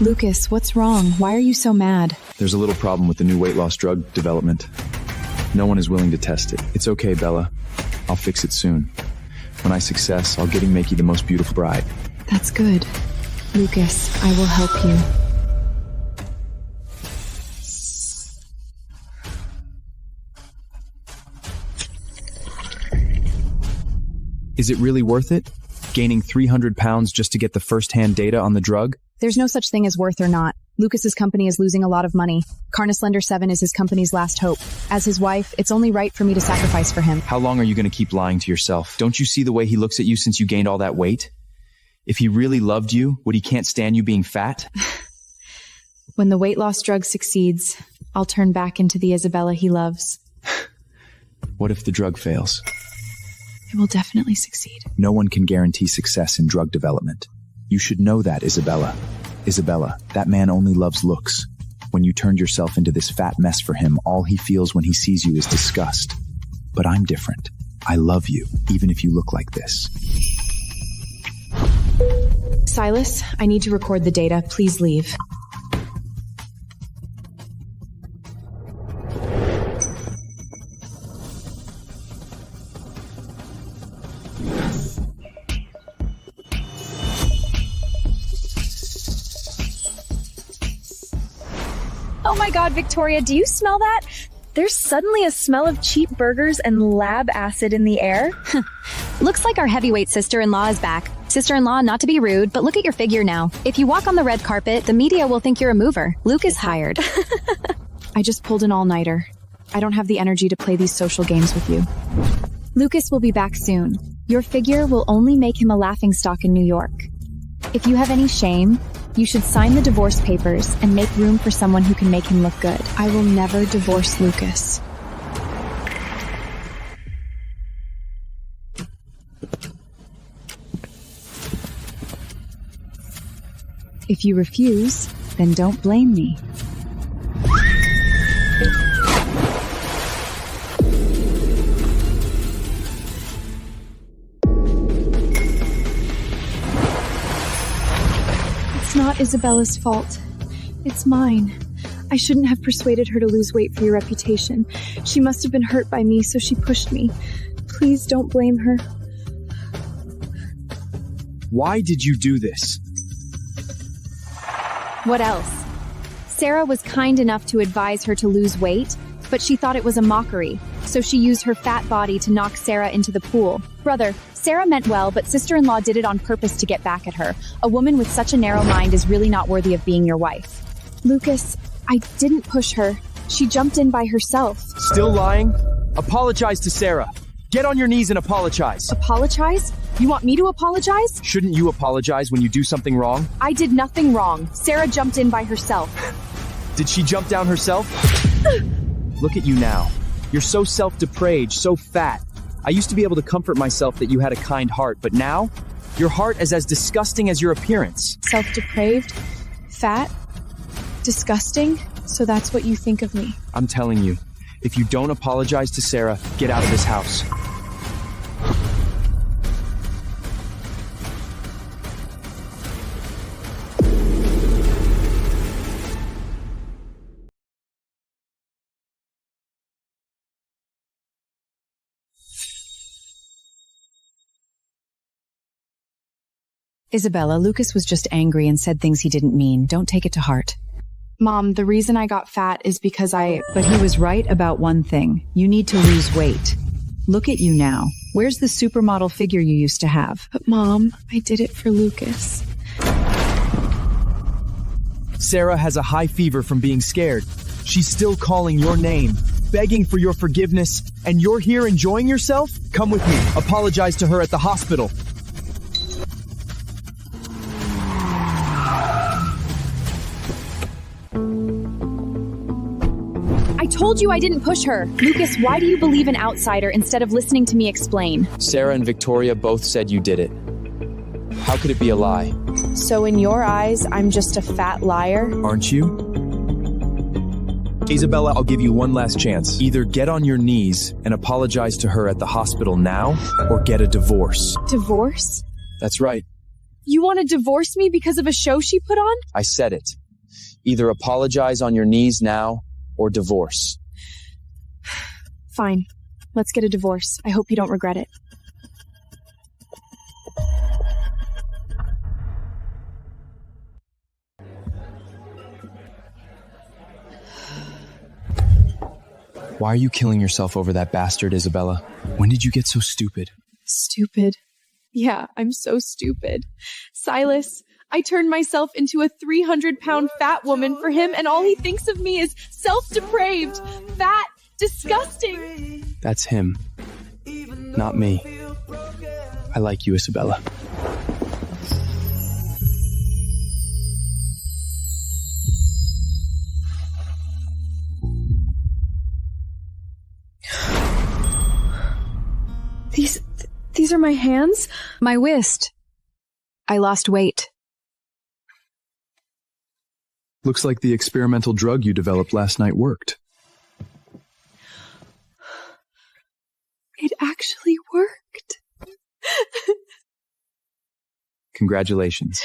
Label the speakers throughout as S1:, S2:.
S1: Lucas, what's wrong? Why are you so mad?
S2: There's a little problem with the new weight loss drug development. No one is willing to test it. It's okay, Bella. I'll fix it soon. When I success, I'll make you the most beautiful bride.
S1: That's good. Lucas, I will help you.
S2: Is it really worth it? Gaining 300 pounds just to get the first-hand data on the drug?
S1: There's no such thing as worth or not. Lucas's company is losing a lot of money. Carnislender 7 is his company's last hope. As his wife, it's only right for me to sacrifice for him.
S2: How long are you going to keep lying to yourself? Don't you see the way he looks at you since you gained all that weight? If he really loved you, would he can't stand you being fat?
S1: When the weight loss drug succeeds, I'll turn back into the Isabella he loves.
S2: What if the drug fails?
S1: It will definitely succeed.
S2: No one can guarantee success in drug development. You should know that, Isabella. Isabella, that man only loves looks. When you turned yourself into this fat mess for him, all he feels when he sees you is disgust. But I'm different. I love you, even if you look like this.
S1: Silas, I need to record the data. Please leave.
S3: Oh my god, Victoria, do you smell that? There's suddenly a smell of cheap burgers and lab acid in the air.
S4: Looks like our heavyweight sister-in-law is back. Sister-in-law, not to be rude, but look at your figure now. If you walk on the red carpet, the media will think you're a mover. Luke is hired.
S1: I just pulled an all-nighter. I don't have the energy to play these social games with you. Lucas will be back soon. Your figure will only make him a laughingstock in New York. If you have any shame, you should sign the divorce papers and make room for someone who can make him look good. I will never divorce Lucas. If you refuse, then don't blame me. It's not Isabella's fault. It's mine. I shouldn't have persuaded her to lose weight for your reputation. She must have been hurt by me, so she pushed me. Please don't blame her.
S2: Why did you do this?
S4: What else? Sarah was kind enough to advise her to lose weight, but she thought it was a mockery, so she used her fat body to knock Sarah into the pool. Brother, Sarah meant well, but sister-in-law did it on purpose to get back at her. A woman with such a narrow mind is really not worthy of being your wife.
S1: Lucas, I didn't push her. She jumped in by herself.
S2: Still lying? Apologize to Sarah. Get on your knees and apologize.
S1: Apologize? You want me to apologize?
S2: Shouldn't you apologize when you do something wrong?
S1: I did nothing wrong. Sarah jumped in by herself.
S2: Did she jump down herself? Look at you now. You're so self-depraved, so fat. I used to be able to comfort myself that you had a kind heart, but now, your heart is as disgusting as your appearance.
S1: Self-depraved? Fat? Disgusting? So that's what you think of me.
S2: I'm telling you, if you don't apologize to Sarah, get out of this house.
S5: Isabella, Lucas was just angry and said things he didn't mean. Don't take it to heart.
S1: Mom, the reason I got fat is because
S5: But he was right about one thing. You need to lose weight. Look at you now. Where's the supermodel figure you used to have?
S1: But Mom, I did it for Lucas.
S2: Sarah has a high fever from being scared. She's still calling your name, begging for your forgiveness, and you're here enjoying yourself? Come with me. Apologize to her at the hospital.
S1: I told you I didn't push her. Lucas, why do you believe an outsider instead of listening to me explain?
S2: Sarah and Victoria both said you did it. How could it be a lie?
S1: So in your eyes, I'm just a fat liar?
S2: Aren't you? Isabella, I'll give you one last chance. Either get on your knees and apologize to her at the hospital now, or get a divorce.
S1: Divorce?
S2: That's right.
S3: You want to divorce me because of a show she put on?
S6: I said it. Either apologize on your knees now or divorce.
S3: Fine. Let's get a divorce. I hope you don't regret it.
S2: Why are you killing yourself over that bastard, Isabella? When did you get so stupid?
S3: Stupid. Yeah, I'm so stupid. Silas, I turned myself into a 300-pound fat woman for him, and all he thinks of me is self-depraved, fat, disgusting.
S2: That's him. Not me. I like you, Isabella.
S3: These are my hands?
S1: My wrist. I lost weight.
S2: Looks like the experimental drug you developed last night worked.
S3: It actually worked.
S2: Congratulations.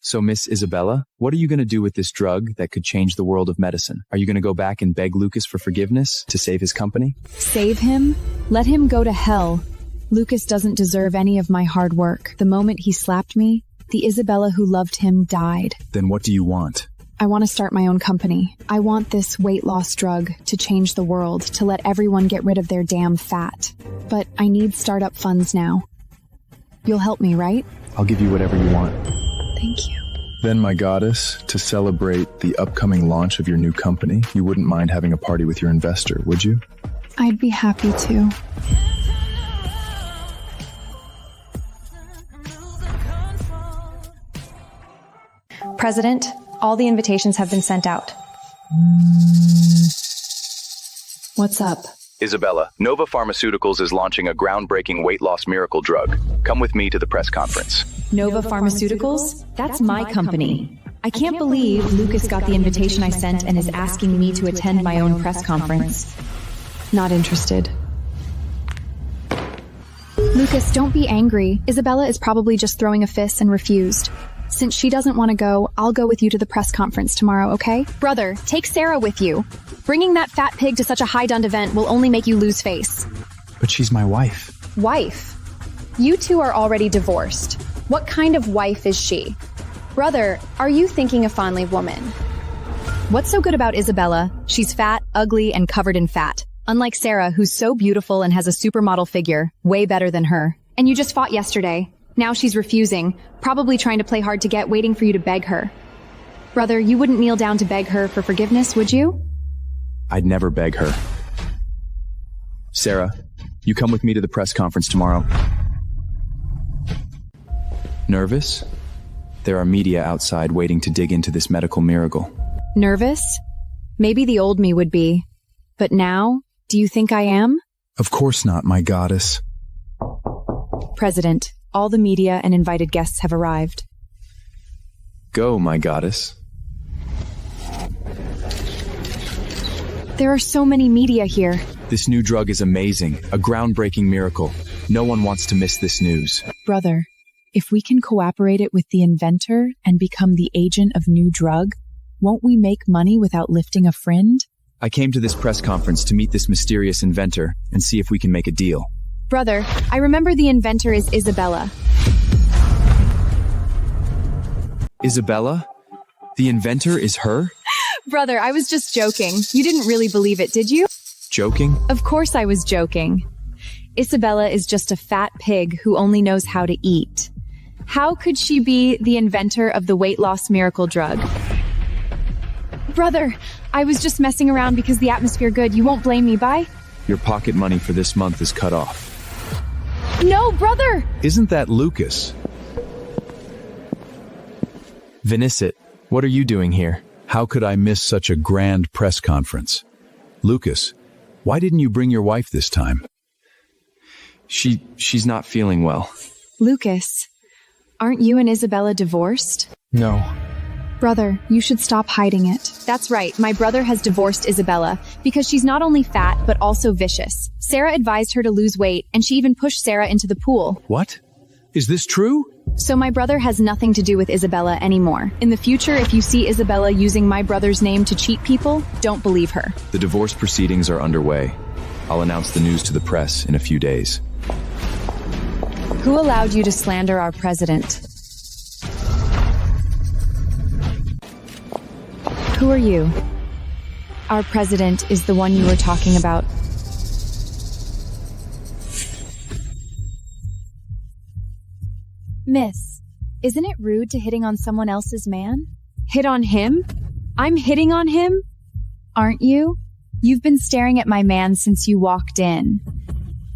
S2: So, Miss Isabella, what are you going to do with this drug that could change the world of medicine? Are you going to go back and beg Lucas for forgiveness to save his company?
S1: Save him? Let him go to hell. Lucas doesn't deserve any of my hard work. The moment he slapped me, the Isabella who loved him died.
S2: Then what do you want?
S1: I want to start my own company. I want this weight loss drug to change the world, to let everyone get rid of their damn fat. But I need startup funds now. You'll help me, right?
S2: I'll give you whatever you want.
S1: Thank you.
S2: Then, my goddess, to celebrate the upcoming launch of your new company, you wouldn't mind having a party with your investor, would you?
S1: I'd be happy to.
S7: President, all the invitations have been sent out.
S1: What's up?
S2: Isabella, Nova Pharmaceuticals is launching a groundbreaking weight loss miracle drug. Come with me to the press conference.
S5: Nova Pharmaceuticals? That's my company. I can't believe Lucas got the invitation I sent and is asking me to attend my own press conference.
S1: Not interested. Lucas, don't be angry. Isabella is probably just throwing a fit and refused. Since she doesn't want to go, I'll go with you to the press conference tomorrow, okay? Brother, take Sarah with you. Bringing that fat pig to such a high-done event will only make you lose face.
S2: But she's my wife.
S1: Wife? You two are already divorced. What kind of wife is she? Brother, are you thinking a fondly woman? What's so good about Isabella? She's fat, ugly, and covered in fat. Unlike Sarah, who's so beautiful and has a supermodel figure, way better than her. And you just fought yesterday. Now she's refusing, probably trying to play hard to get, waiting for you to beg her. Brother, you wouldn't kneel down to beg her for forgiveness, would you?
S2: I'd never beg her. Sarah, you come with me to the press conference tomorrow. Nervous? There are media outside waiting to dig into this medical miracle.
S1: Nervous? Maybe the old me would be. But now, do you think I am?
S2: Of course not, my goddess.
S1: President, all the media and invited guests have arrived.
S2: Go, my goddess.
S1: There are so many media here.
S2: This new drug is amazing, a groundbreaking miracle. No one wants to miss this news.
S8: Brother, if we can cooperate it with the inventor and become the agent of new drug, won't we make money without lifting a friend?
S2: I came to this press conference to meet this mysterious inventor and see if we can make a deal.
S1: Brother, I remember the inventor is Isabella.
S2: Isabella? The inventor is her?
S1: Brother, I was just joking. You didn't really believe it, did you?
S2: Joking?
S1: Of course I was joking. Isabella is just a fat pig who only knows how to eat. How could she be the inventor of the weight loss miracle drug? Brother, I was just messing around because the atmosphere good. You won't blame me, bye?
S2: Your pocket money for this month is cut off.
S1: No, brother!
S2: Isn't that Lucas? Vinicit, what are you doing here?
S9: How could I miss such a grand press conference? Lucas, why didn't you bring your wife this time?
S2: She's not feeling well.
S1: Lucas, aren't you and Isabella divorced?
S2: No.
S1: Brother, you should stop hiding it. That's right, my brother has divorced Isabella because she's not only fat, but also vicious. Sarah advised her to lose weight, and she even pushed Sarah into the pool.
S9: What? Is this true?
S4: So my brother has nothing to do with Isabella anymore. In the future, if you see Isabella using my brother's name to cheat people, don't believe her.
S2: The divorce proceedings are underway. I'll announce the news to the press in a few days.
S4: Who allowed you to slander our president? Who are you? Our president is the one you were talking about. Miss, isn't it rude to hitting on someone else's man? Hit on him? I'm hitting on him? Aren't you? You've been staring at my man since you walked in.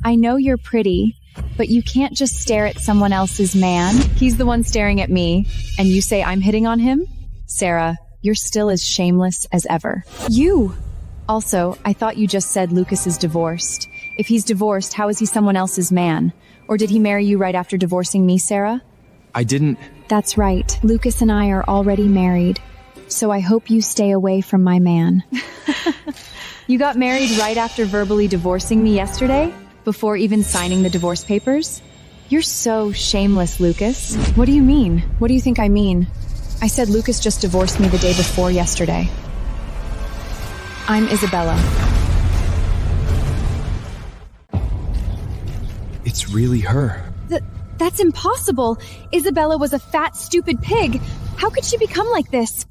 S4: I know you're pretty, but you can't just stare at someone else's man. He's the one staring at me, and you say I'm hitting on him? Sarah, you're still as shameless as ever. You! Also, I thought you just said Lucas is divorced. If he's divorced, how is he someone else's man? Or did he marry you right after divorcing me, Sarah?
S2: I didn't...
S4: That's right. Lucas and I are already married. So I hope you stay away from my man. You got married right after verbally divorcing me yesterday? Before even signing the divorce papers? You're so shameless, Lucas. What do you mean? What do you think I mean? I said Lucas just divorced me the day before yesterday. I'm Isabella.
S2: It's really her.
S4: That's impossible. Isabella was a fat, stupid pig. How could she become like this?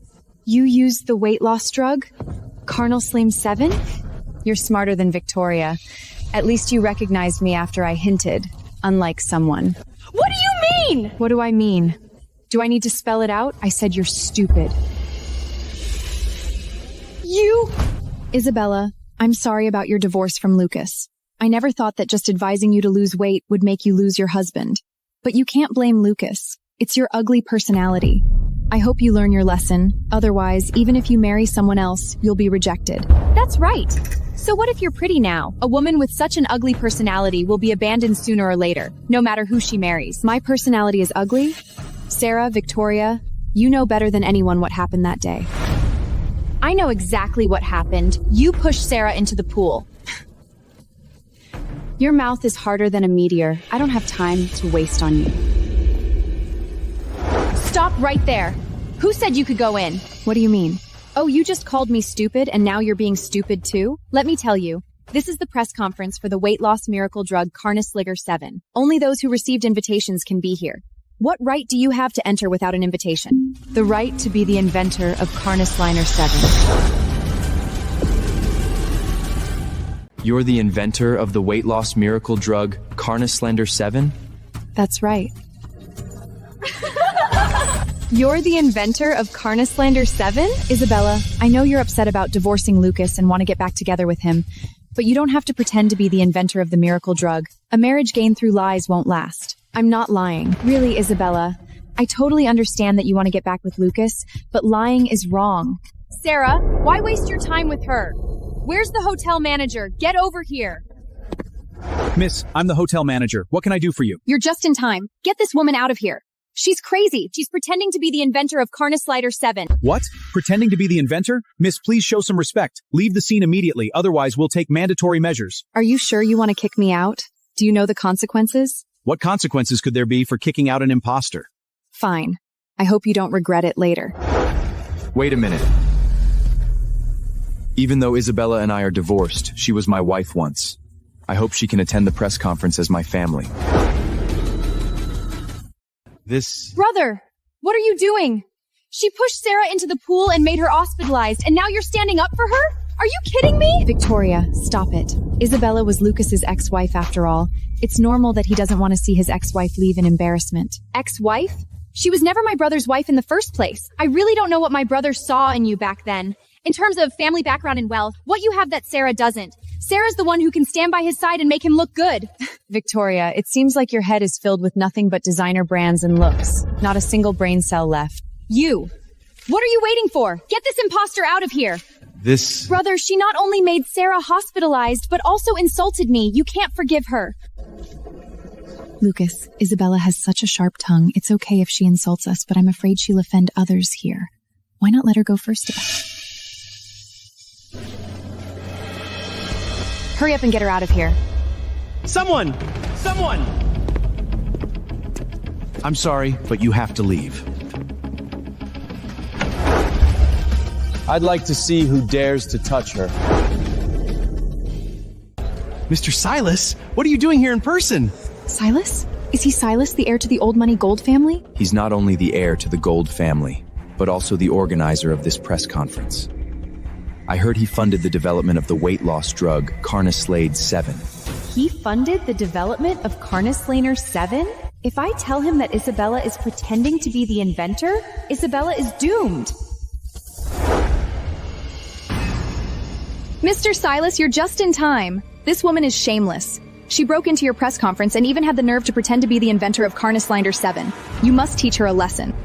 S4: You used the weight loss drug? Carnal Slim 7? You're smarter than Victoria. At least you recognized me after I hinted, unlike someone. What do you mean? What do I mean? Do I need to spell it out? I said you're stupid. You... Isabella, I'm sorry about your divorce from Lucas. I never thought that just advising you to lose weight would make you lose your husband. But you can't blame Lucas. It's your ugly personality. I hope you learn your lesson. Otherwise, even if you marry someone else, you'll be rejected. That's right. So what if you're pretty now? A woman with such an ugly personality will be abandoned sooner or later, no matter who she marries. My personality is ugly? Sarah, Victoria, you know better than anyone what happened that day. I know exactly what happened. You pushed Sarah into the pool. Your mouth is harder than a meteor. I don't have time to waste on you. Stop right there. Who said you could go in? What do you mean? Oh, you just called me stupid and now you're being stupid too? Let me tell you, this is the press conference for the weight loss miracle drug Carnisliger 7. Only those who received invitations can be here. What right do you have to enter without an invitation? The right to be the inventor of Carnisliger 7.
S6: You're the inventor of the weight loss miracle drug Carnisliger 7?
S4: That's right. You're the inventor of Carnisliger 7? Isabella, I know you're upset about divorcing Lucas and want to get back together with him, but you don't have to pretend to be the inventor of the miracle drug. A marriage gained through lies won't last. I'm not lying. Really, Isabella, I totally understand that you want to get back with Lucas, but lying is wrong. Sarah, why waste your time with her? Where's the hotel manager? Get over here.
S10: Miss, I'm the hotel manager. What can I do for you?
S4: You're just in time. Get this woman out of here. She's crazy. She's pretending to be the inventor of Carnisliger 7.
S10: What? Pretending to be the inventor? Miss, please show some respect. Leave the scene immediately, otherwise we'll take mandatory measures.
S4: Are you sure you want to kick me out? Do you know the consequences?
S10: What consequences could there be for kicking out an imposter?
S4: Fine. I hope you don't regret it later.
S2: Wait a minute. Even though Isabella and I are divorced, she was my wife once. I hope she can attend the press conference as my family.
S4: Brother, what are you doing? She pushed Sarah into the pool and made her hospitalized, and now you're standing up for her? Are you kidding me? Victoria, stop it. Isabella was Lucas's ex-wife after all. It's normal that he doesn't want to see his ex-wife leave in embarrassment. Ex-wife? She was never my brother's wife in the first place. I really don't know what my brother saw in you back then. In terms of family background and wealth, what you have that Sarah doesn't. Sarah's the one who can stand by his side and make him look good. Victoria, it seems like your head is filled with nothing but designer brands and looks. Not a single brain cell left. You! What are you waiting for? Get this imposter out of here! Brother, she not only made Sarah hospitalized, but also insulted me. You can't forgive her.
S8: Lucas, Isabella has such a sharp tongue. It's okay if she insults us, but I'm afraid she'll offend others here. Why not let her go first about it?
S4: Hurry up and get her out of here.
S11: Someone!
S10: I'm sorry, but you have to leave.
S6: I'd like to see who dares to touch her.
S10: Mr. Silas, what are you doing here in person?
S1: Silas? Is he Silas, the heir to the old money gold family?
S2: He's not only the heir to the Gold family, but also the organizer of this press conference. I heard he funded the development of the weight loss drug Carnislade 7.
S5: He funded the development of Carnislaner 7? If I tell him that Isabella is pretending to be the inventor, Isabella is doomed.
S4: Mr. Silas, you're just in time. This woman is shameless. She broke into your press conference and even had the nerve to pretend to be the inventor of Carnislander 7. You must teach her a lesson.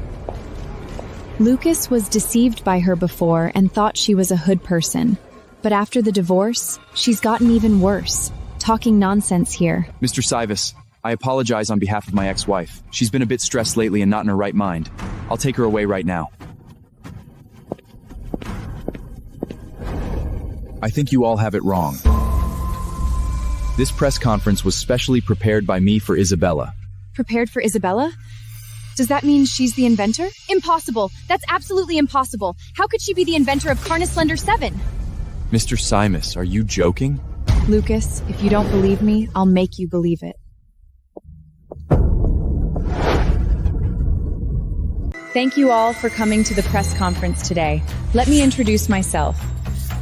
S1: Lucas was deceived by her before and thought she was a hood person. But after the divorce, she's gotten even worse. Talking nonsense here.
S6: Mr. Silas, I apologize on behalf of my ex-wife. She's been a bit stressed lately and not in her right mind. I'll take her away right now.
S2: I think you all have it wrong. This press conference was specially prepared by me for Isabella.
S1: Prepared for Isabella? Does that mean she's the inventor?
S4: Impossible. That's absolutely impossible. How could she be the inventor of Carnislander 7?
S6: Mr. Silas, are you joking?
S1: Lucas, if you don't believe me, I'll make you believe it.
S5: Thank you all for coming to the press conference today. Let me introduce myself.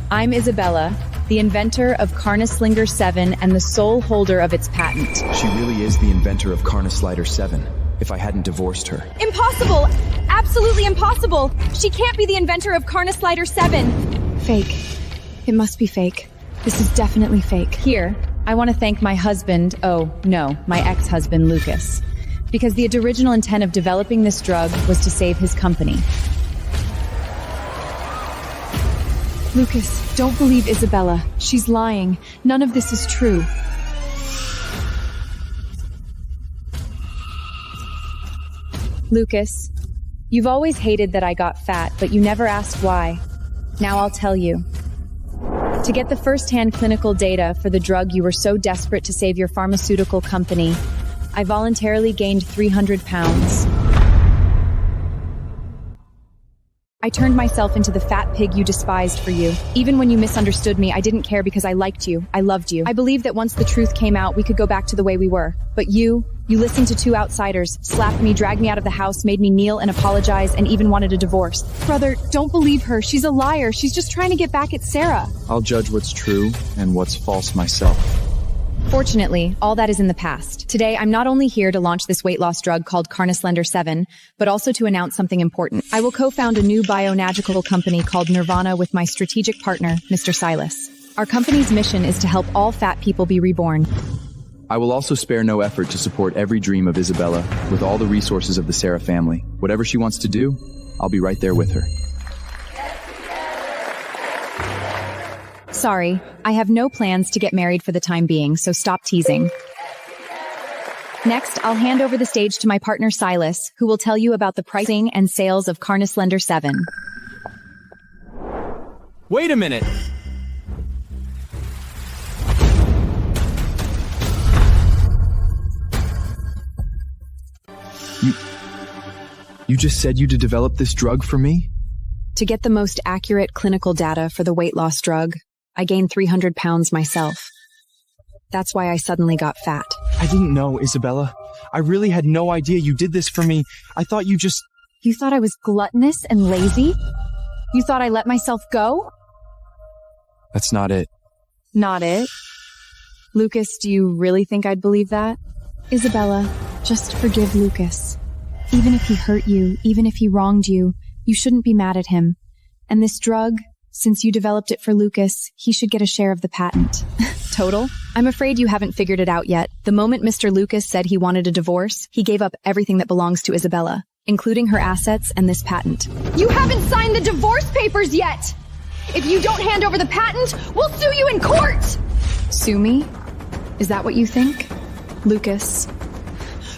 S5: I'm Isabella, the inventor of Carnislinger 7 and the sole holder of its patent.
S2: She really is the inventor of Carnislander 7, if I hadn't divorced her.
S4: Impossible! Absolutely impossible! She can't be the inventor of Carnislander 7!
S1: Fake. It must be fake. This is definitely fake.
S5: Here, I want to thank my husband, my ex-husband, Lucas. Because the original intent of developing this drug was to save his company.
S1: Lucas, don't believe Isabella. She's lying. None of this is true.
S5: Lucas, you've always hated that I got fat, but you never asked why. Now I'll tell you. To get the first-hand clinical data for the drug you were so desperate to save your pharmaceutical company, I voluntarily gained 300 pounds. I turned myself into the fat pig you despised for you. Even when you misunderstood me, I didn't care because I liked you. I loved you. I believed that once the truth came out, we could go back to the way we were. But you listened to two outsiders, slapped me, dragged me out of the house, made me kneel and apologize, and even wanted a divorce.
S1: Brother, don't believe her. She's a liar. She's just trying to get back at Sarah.
S6: I'll judge what's true and what's false myself.
S5: Fortunately, all that is in the past. Today, I'm not only here to launch this weight loss drug called Carnislander 7, but also to announce something important. I will co-found a new bionagical company called Nirvana with my strategic partner, Mr. Silas. Our company's mission is to help all fat people be reborn.
S6: I will also spare no effort to support every dream of Isabella with all the resources of the Sarah family. Whatever she wants to do, I'll be right there with her.
S5: Sorry, I have no plans to get married for the time being, so stop teasing. Next, I'll hand over the stage to my partner Silas, who will tell you about the pricing and sales of Carnislander 7.
S6: Wait a minute! You just said you to develop this drug for me?
S1: To get the most accurate clinical data for the weight loss drug, I gained 300 pounds myself. That's why I suddenly got fat.
S6: I didn't know, Isabella. I really had no idea you did this for me. I thought you just...
S1: You thought I was gluttonous and lazy? You thought I let myself go?
S6: That's not it.
S1: Not it? Lucas, do you really think I'd believe that? Isabella, just forgive Lucas. Even if he hurt you, even if he wronged you, you shouldn't be mad at him. And this drug, since you developed it for Lucas, he should get a share of the patent.
S4: Total? I'm afraid you haven't figured it out yet. The moment Mr. Lucas said he wanted a divorce, he gave up everything that belongs to Isabella, including her assets and this patent. You haven't signed the divorce papers yet! If you don't hand over the patent, we'll sue you in court!
S1: Sue me? Is that what you think? Lucas.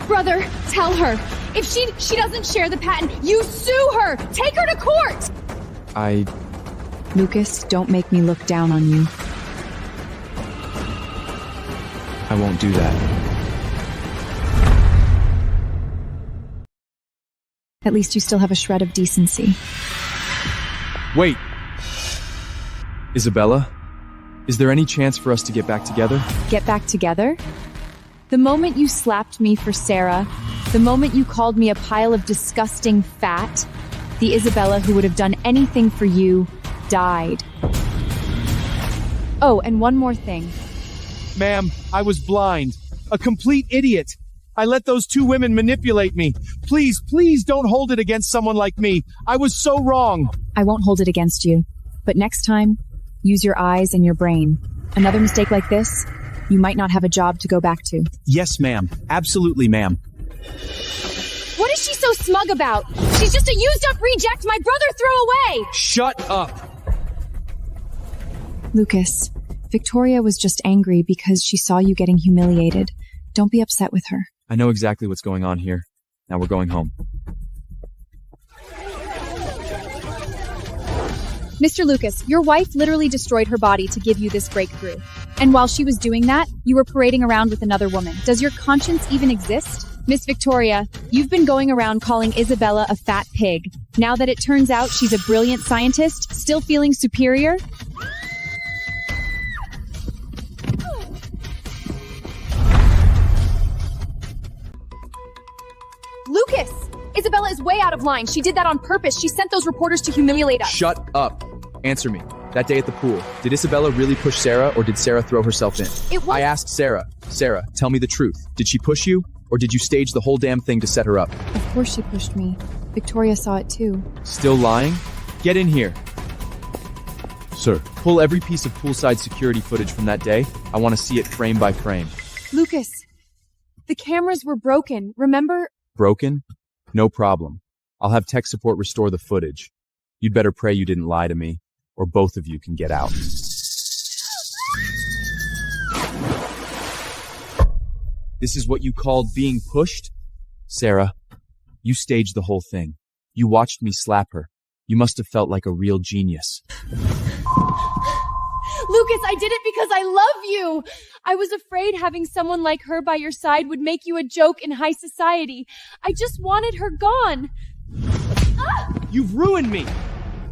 S4: Brother, tell her. If she doesn't share the patent, you sue her! Take her to court!
S1: Lucas, don't make me look down on you.
S6: I won't do that.
S1: At least you still have a shred of decency.
S6: Wait. Isabella? Is there any chance for us to get back together?
S1: Get back together? The moment you slapped me for Sarah, the moment you called me a pile of disgusting fat, the Isabella who would have done anything for you died. Oh, and one more thing.
S10: Ma'am, I was blind. A complete idiot. I let those two women manipulate me. Please, please don't hold it against someone like me. I was so wrong.
S1: I won't hold it against you. But next time, use your eyes and your brain. Another mistake like this, you might not have a job to go back to.
S10: Yes, ma'am. Absolutely, ma'am.
S4: What is she so smug about? She's just a used-up reject my brother threw away!
S10: Shut up.
S1: Lucas, Victoria was just angry because she saw you getting humiliated. Don't be upset with her.
S6: I know exactly what's going on here. Now we're going home.
S4: Mr. Lucas, your wife literally destroyed her body to give you this breakthrough. And while she was doing that, you were parading around with another woman. Does your conscience even exist? Miss Victoria, you've been going around calling Isabella a fat pig. Now that it turns out she's a brilliant scientist, still feeling superior? Lucas! Isabella is way out of line. She did that on purpose. She sent those reporters to humiliate us.
S6: Shut up. Answer me. That day at the pool, did Isabella really push Sarah or did Sarah throw herself in? I asked Sarah. Sarah, tell me the truth. Did she push you or did you stage the whole damn thing to set her up?
S1: Of course she pushed me. Victoria saw it too.
S6: Still lying? Get in here.
S9: Sir,
S6: Pull every piece of poolside security footage from that day. I want to see it frame by frame.
S4: Lucas, the cameras were broken, remember?
S6: Broken? No problem. I'll have tech support restore the footage. You'd better pray you didn't lie to me, or both of you can get out. This is what you called being pushed? Sarah, you staged the whole thing. You watched me slap her. You must have felt like a real genius.
S4: Lucas, I did it because I love you! I was afraid having someone like her by your side would make you a joke in high society. I just wanted her gone.
S10: You've ruined me.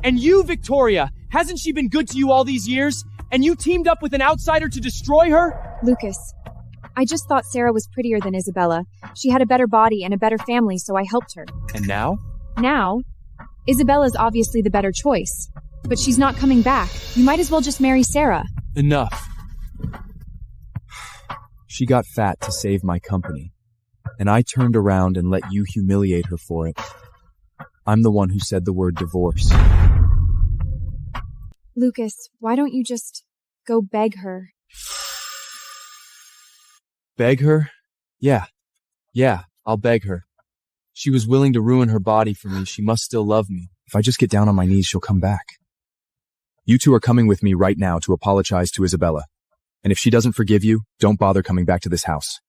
S10: And you, Victoria, hasn't she been good to you all these years? And you teamed up with an outsider to destroy her?
S1: Lucas, I just thought Sarah was prettier than Isabella. She had a better body and a better family, so I helped her.
S6: And now?
S1: Now, Isabella's obviously the better choice. But she's not coming back. You might as well just marry Sarah.
S6: Enough. She got fat to save my company, and I turned around and let you humiliate her for it. I'm the one who said the word divorce.
S1: Lucas, why don't you just go beg her?
S6: Beg her? Yeah, I'll beg her. She was willing to ruin her body for me. She must still love me.
S2: If I just get down on my knees, she'll come back. You two are coming with me right now to apologize to Isabella. And if she doesn't forgive you, don't bother coming back to this house.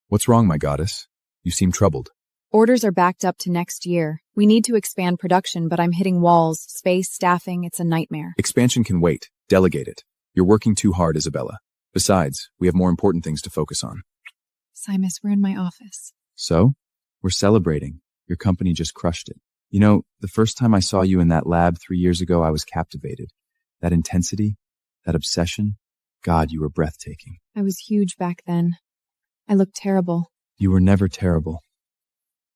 S2: What's wrong, my goddess? You seem troubled.
S1: Orders are backed up to next year. We need to expand production, but I'm hitting walls. Space, staffing, it's a nightmare.
S2: Expansion can wait. Delegate it. You're working too hard, Isabella. Besides, we have more important things to focus on.
S1: Simus, we're in my office.
S2: So?
S6: We're celebrating. Your company just crushed it. You know, the first time I saw you in that lab 3 years ago, I was captivated. That intensity, that obsession, God, you were breathtaking.
S1: I was huge back then. I looked terrible.
S6: You were never terrible.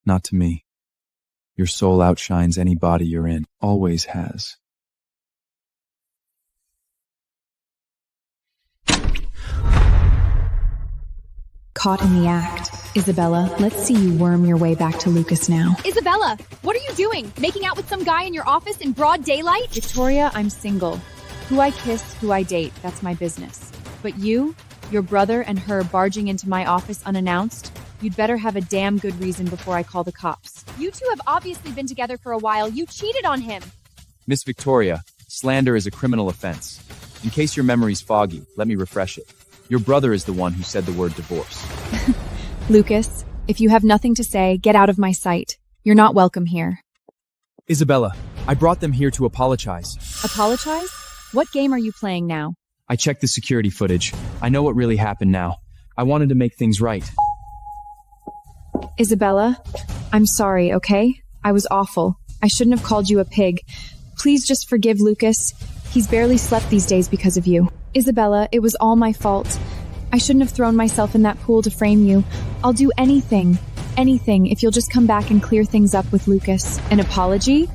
S6: Not to me. Your soul outshines any body you're in. Always has.
S1: Caught in the act. Isabella, let's see you worm your way back to Lucas now.
S4: Isabella, what are you doing? Making out with some guy in your office in broad daylight?
S1: Victoria, I'm single. Who I kiss, who I date, that's my business. But you, your brother, and her barging into my office unannounced, you'd better have a damn good reason before I call the cops.
S4: You two have obviously been together for a while. You cheated on him.
S6: Miss Victoria, slander is a criminal offense. In case your memory's foggy, let me refresh it. Your brother is the one who said the word divorce.
S1: Lucas, if you have nothing to say, get out of my sight. You're not welcome here.
S6: Isabella, I brought them here to apologize.
S1: Apologize? What game are you playing now?
S6: I checked the security footage. I know what really happened now. I wanted to make things right.
S1: Isabella, I'm sorry, okay? I was awful. I shouldn't have called you a pig. Please just forgive Lucas. He's barely slept these days because of you. Isabella, it was all my fault. I shouldn't have thrown myself in that pool to frame you. I'll do anything, if you'll just come back and clear things up with Lucas. An apology?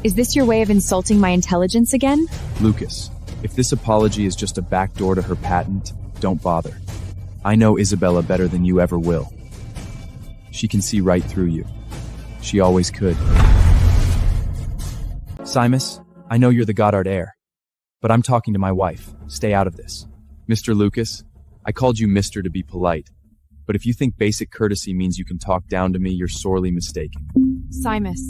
S1: Is this your way of insulting my intelligence again?
S6: Lucas, if this apology is just a backdoor to her patent, don't bother. I know Isabella better than you ever will. She can see right through you. She always could. Simus, I know you're the Goddard heir, but I'm talking to my wife. Stay out of this. Mr. Lucas, I called you Mr. to be polite, but if you think basic courtesy means you can talk down to me, you're sorely mistaken.
S1: Simus,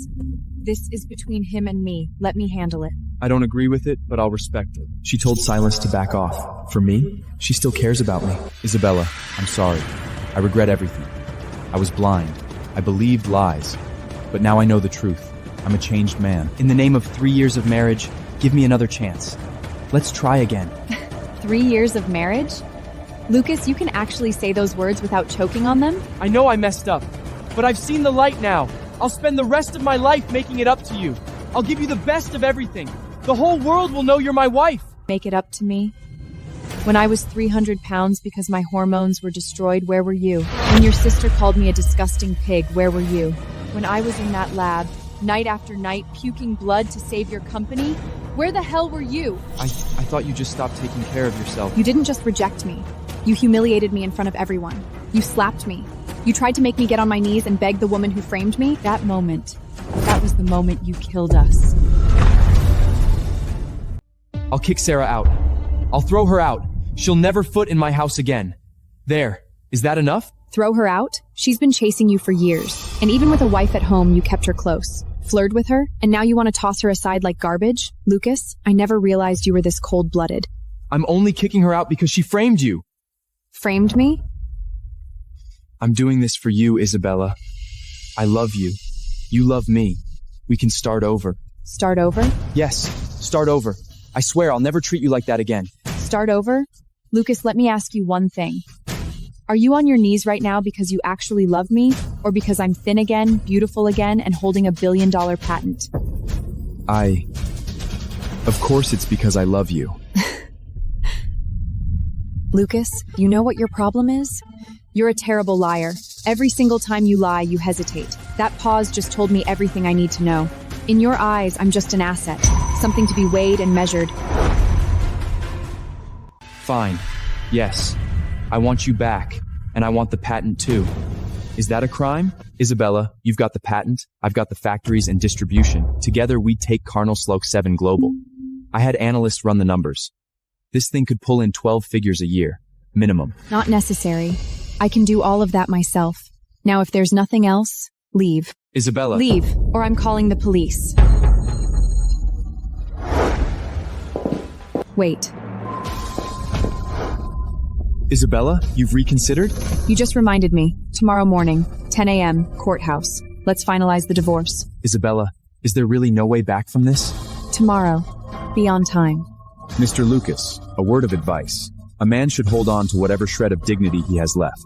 S1: this is between him and me. Let me handle it.
S6: I don't agree with it, but I'll respect it.
S2: She told Silas to back off. For me, she still cares about me.
S6: Isabella, I'm sorry. I regret everything. I was blind. I believed lies. But now I know the truth. I'm a changed man.
S11: In the name of 3 years of marriage, give me another chance. Let's try again.
S1: 3 years of marriage? Lucas, you can actually say those words without choking on them?
S10: I know I messed up, but I've seen the light now. I'll spend the rest of my life making it up to you. I'll give you the best of everything. The whole world will know you're my wife.
S1: Make it up to me? When I was 300 pounds because my hormones were destroyed, where were you? When your sister called me a disgusting pig, where were you? When I was in that lab, night after night, puking blood to save your company, where the hell were you?
S6: I thought you just stopped taking care of yourself.
S1: You didn't just reject me. You humiliated me in front of everyone. You slapped me. You tried to make me get on my knees and beg the woman who framed me. That was the moment you killed us.
S10: I'll kick Sarah out. I'll throw her out. She'll never foot in my house again. There. Is that enough?
S1: Throw her out? She's been chasing you for years. And even with a wife at home, you kept her close. Flirted with her, and now you want to toss her aside like garbage? Lucas, I never realized you were this cold-blooded.
S10: I'm only kicking her out because she framed you.
S1: Framed me?
S6: I'm doing this for you, Isabella. I love you. You love me. We can start over.
S1: Start over?
S6: Yes, start over. I swear I'll never treat you like that again.
S1: Start over? Lucas, let me ask you one thing. Are you on your knees right now because you actually love me, or because I'm thin again, beautiful again, and holding $1 billion patent?
S6: Of course it's because I love you.
S1: Lucas, you know what your problem is? You're a terrible liar. Every single time you lie, you hesitate. That pause just told me everything I need to know. In your eyes, I'm just an asset, something to be weighed and measured.
S6: Fine. Yes. I want you back, and I want the patent too. Is that a crime? Isabella, you've got the patent, I've got the factories and distribution. Together we take Carnal Sloke 7 global. I had analysts run the numbers. This thing could pull in 12 figures a year, minimum.
S1: Not necessary. I can do all of that myself. Now, if there's nothing else, leave.
S6: Isabella.
S1: Leave, or I'm calling the police. Wait.
S6: Isabella, you've reconsidered?
S1: You just reminded me. Tomorrow morning, 10 a.m., courthouse. Let's finalize the divorce.
S6: Isabella, is there really no way back from this?
S1: Tomorrow. Be on time.
S6: Mr. Lucas, a word of advice. A man should hold on to whatever shred of dignity he has left.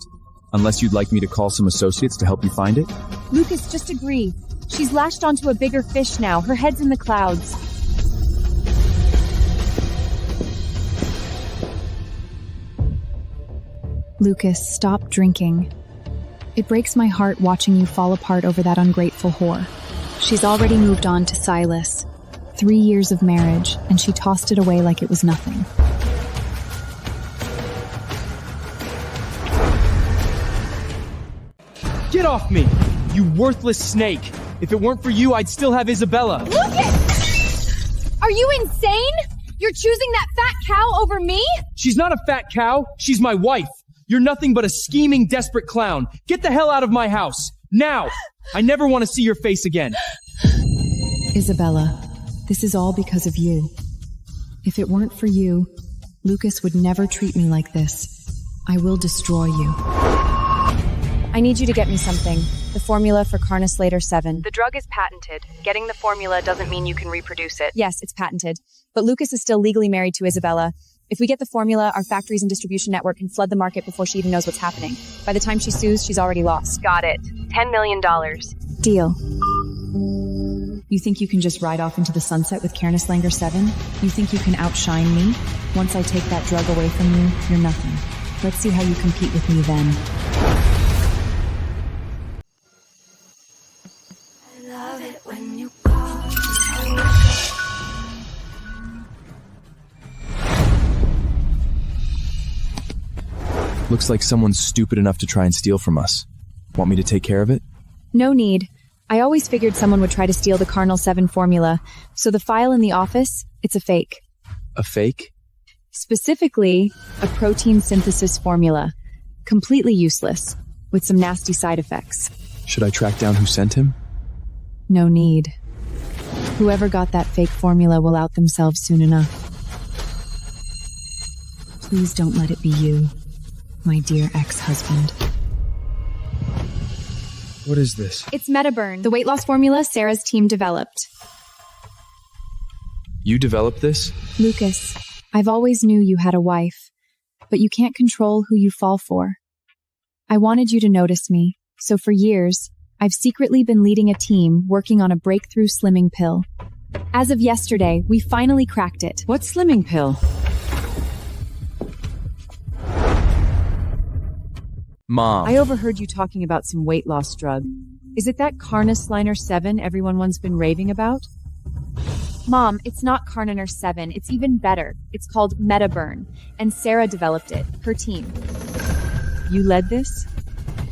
S6: Unless you'd like me to call some associates to help you find it?
S1: Lucas, just agree. She's lashed onto a bigger fish now. Her head's in the clouds. Lucas, stop drinking. It breaks my heart watching you fall apart over that ungrateful whore. She's already moved on to Silas. 3 years of marriage, and she tossed it away like it was nothing.
S10: Get off me, you worthless snake. If it weren't for you, I'd still have Isabella.
S1: Lucas! Are you insane? You're choosing that fat cow over me?
S10: She's not a fat cow. She's my wife. You're nothing but a scheming, desperate clown. Get the hell out of my house. Now! I never want to see your face again.
S1: Isabella, this is all because of you. If it weren't for you, Lucas would never treat me like this. I will destroy you. I need you to get me something. The formula for Carnoslator 7.
S5: The drug is patented. Getting the formula doesn't mean you can reproduce it.
S1: Yes, it's patented. But Lucas is still legally married to Isabella. If we get the formula, our factories and distribution network can flood the market before she even knows what's happening. By the time she sues, she's already lost.
S5: Got it. $10 million.
S1: Deal.
S8: You think you can just ride off into the sunset with Kernislanger 7? You think you can outshine me? Once I take that drug away from you, you're nothing. Let's see how you compete with me then.
S6: Looks like someone's stupid enough to try and steal from us. Want me to take care of it?
S1: No need. I always figured someone would try to steal the Carnal 7 formula, so the file in the office, it's a fake.
S6: A fake?
S1: Specifically, a protein synthesis formula. Completely useless, with some nasty side effects.
S6: Should I track down who sent him?
S1: No need. Whoever got that fake formula will out themselves soon enough.
S8: Please don't let it be you, my dear ex-husband.
S6: What is this?
S1: It's MetaBurn, the weight loss formula Sarah's team developed.
S6: You developed this?
S1: Lucas, I've always knew you had a wife, but you can't control who you fall for. I wanted you to notice me, so for years, I've secretly been leading a team working on a breakthrough slimming pill. As of yesterday, we finally cracked it.
S8: What slimming pill?
S6: Mom.
S8: I overheard you talking about some weight loss drug. Is it that Carnislanger 7 everyone's been raving about?
S1: Mom, it's not Carniner 7, it's even better. It's called MetaBurn, and Sarah developed it, her team.
S8: You led this?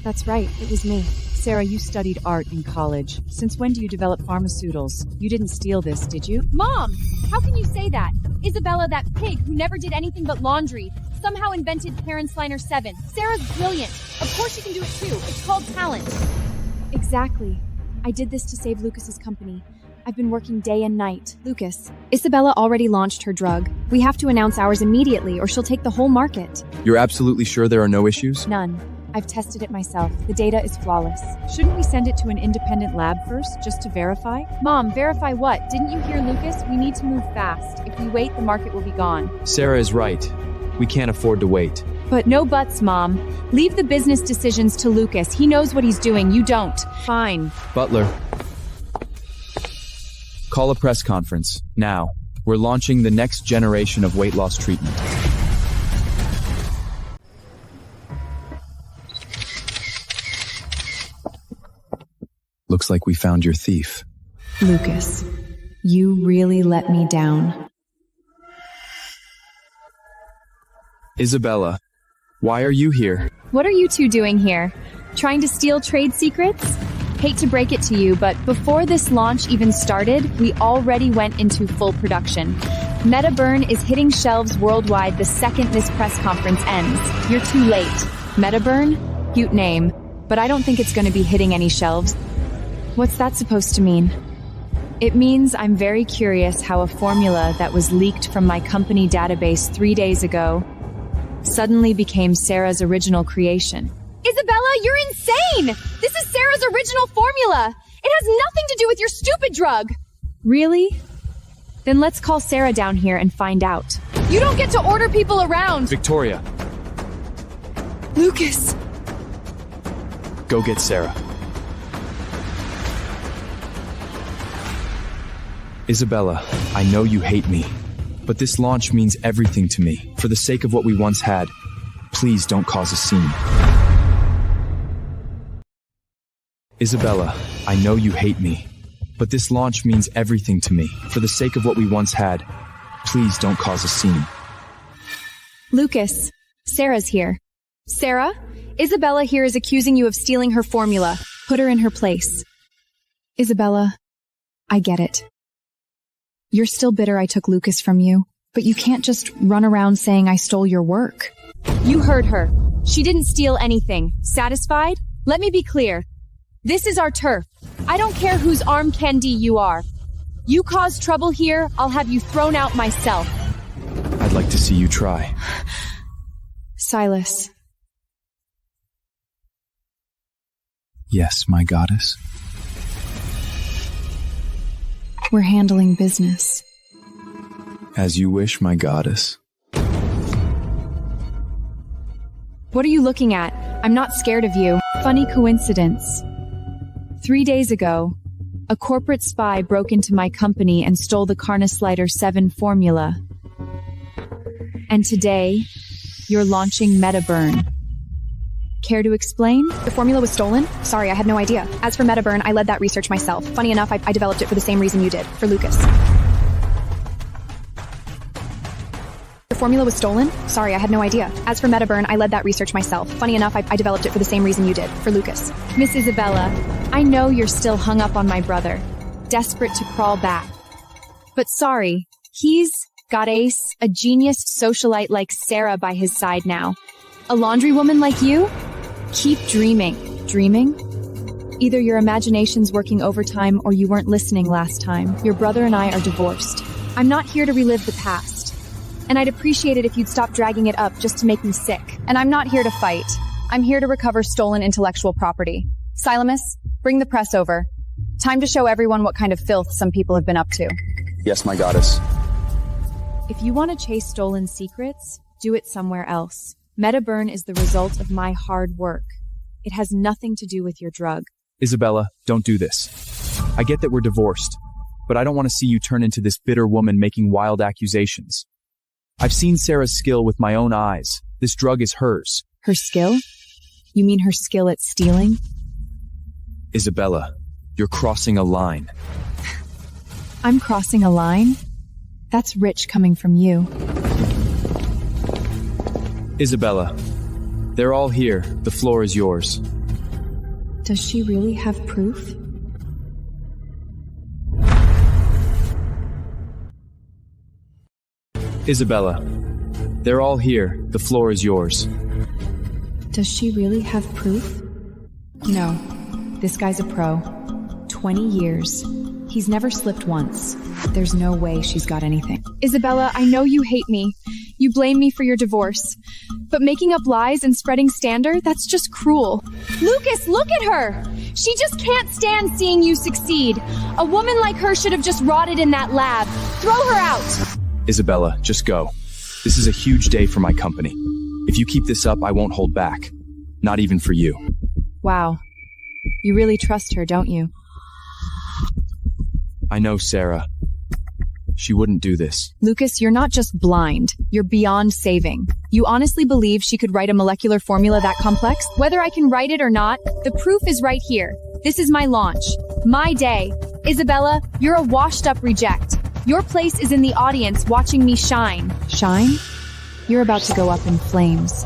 S1: That's right, it was me.
S8: Sarah, you studied art in college. Since when do you develop pharmaceuticals? You didn't steal this, did you?
S1: Mom! How can you say that? Isabella, that pig who never did anything but laundry, somehow invented Sliner 7. Sarah's brilliant. Of course you can do it too. It's called talent. Exactly. I did this to save Lucas's company. I've been working day and night. Lucas, Isabella already launched her drug. We have to announce ours immediately or she'll take the whole market.
S6: You're absolutely sure there are no issues?
S1: None. I've tested it myself. The data is flawless.
S8: Shouldn't we send it to an independent lab first, just to verify?
S1: Mom, verify what? Didn't you hear Lucas? We need to move fast. If we wait, the market will be gone.
S6: Sarah is right. We can't afford to wait.
S1: But no buts, Mom. Leave the business decisions to Lucas. He knows what he's doing. You don't.
S8: Fine.
S6: Butler. Call a press conference. Now. We're launching the next generation of weight loss treatment.
S2: Looks like we found your thief.
S8: Lucas, you really let me down.
S6: Isabella, why are you here?
S1: What are you two doing here? Trying to steal trade secrets? Hate to break it to you, but before this launch even started, we already went into full production. MetaBurn is hitting shelves worldwide the second this press conference ends. You're too late. MetaBurn? Cute name, but I don't think it's going to be hitting any shelves. What's that supposed to mean? It means I'm very curious how a formula that was leaked from my company database 3 days ago suddenly became Sarah's original creation. Isabella, you're insane! This is Sarah's original formula! It has nothing to do with your stupid drug! Really? Then let's call Sarah down here and find out. You don't get to order people around!
S6: Victoria,
S1: Lucas!
S6: go get Sarah. Isabella, I know you hate me, but this launch means everything to me. For the sake of what we once had, please don't cause a scene. Isabella, I know you hate me, but this launch means everything to me. For the sake of what we once had, please don't cause a scene.
S1: Lucas, Sarah's here. Sarah, Isabella here is accusing you of stealing her formula. Put her in her place. Isabella, I get it. You're still bitter I took Lucas from you, but you can't just run around saying I stole your work. You heard her. She didn't steal anything. Satisfied? Let me be clear. This is our turf. I don't care whose arm candy you are. You cause trouble here, I'll have you thrown out myself.
S6: I'd like to see you try.
S1: Silas.
S2: Yes, my goddess.
S1: We're handling business.
S2: As you wish, my goddess.
S1: What are you looking at? I'm not scared of you. Funny coincidence. 3 days ago, a corporate spy broke into my company and stole the Carnoslider 7 formula. And today, you're launching MetaBurn. Care to explain?
S4: The formula was stolen? Sorry, I had no idea. As for MetaBurn, I led that research myself. Funny enough, I developed it for the same reason you did, for Lucas. The formula was stolen? Sorry, I had no idea. As for MetaBurn, I led that research myself. Funny enough, I developed it for the same reason you did, for Lucas.
S1: Miss Isabella, I know you're still hung up on my brother, desperate to crawl back. But sorry, he's got a genius socialite like Sarah by his side now. A laundry woman like you? Keep dreaming. Dreaming? Either your imagination's working overtime or you weren't listening last time. Your brother and I are divorced. I'm not here to relive the past. And I'd appreciate it if you'd stop dragging it up just to make me sick.
S4: And I'm not here to fight. I'm here to recover stolen intellectual property. Silamus, bring the press over. Time to show everyone what kind of filth some people have been up to.
S2: Yes, my goddess.
S1: If you want to chase stolen secrets, do it somewhere else. MetaBurn is the result of my hard work. It has nothing to do with your drug.
S6: Isabella, don't do this. I get that we're divorced, but I don't want to see you turn into this bitter woman making wild accusations. I've seen Sarah's skill with my own eyes. This drug is hers.
S1: Her skill? You mean her skill at stealing?
S6: Isabella, you're crossing a line.
S1: I'm crossing a line? That's rich coming from you.
S6: Isabella, they're all here. The floor is yours.
S1: Does she really have proof?
S6: Isabella, they're all here. The floor is yours.
S1: Does she really have proof? No. This guy's a pro. 20 years. He's never slipped once. There's no way she's got anything.
S4: Isabella, I know you hate me. You blame me for your divorce. But making up lies and spreading slander, that's just cruel. Lucas, look at her! She just can't stand seeing you succeed. A woman like her should have just rotted in that lab. Throw her out!
S6: Isabella, just go. This is a huge day for my company. If you keep this up, I won't hold back. Not even for you.
S1: Wow. You really trust her, don't you?
S6: I know Sarah. She wouldn't do this.
S1: Lucas, you're not just blind. You're beyond saving. You honestly believe she could write a molecular formula that complex?
S4: Whether I can write it or not, the proof is right here. This is my launch. My day. Isabella, you're a washed-up reject. Your place is in the audience watching me shine.
S1: Shine? You're about to go up in flames.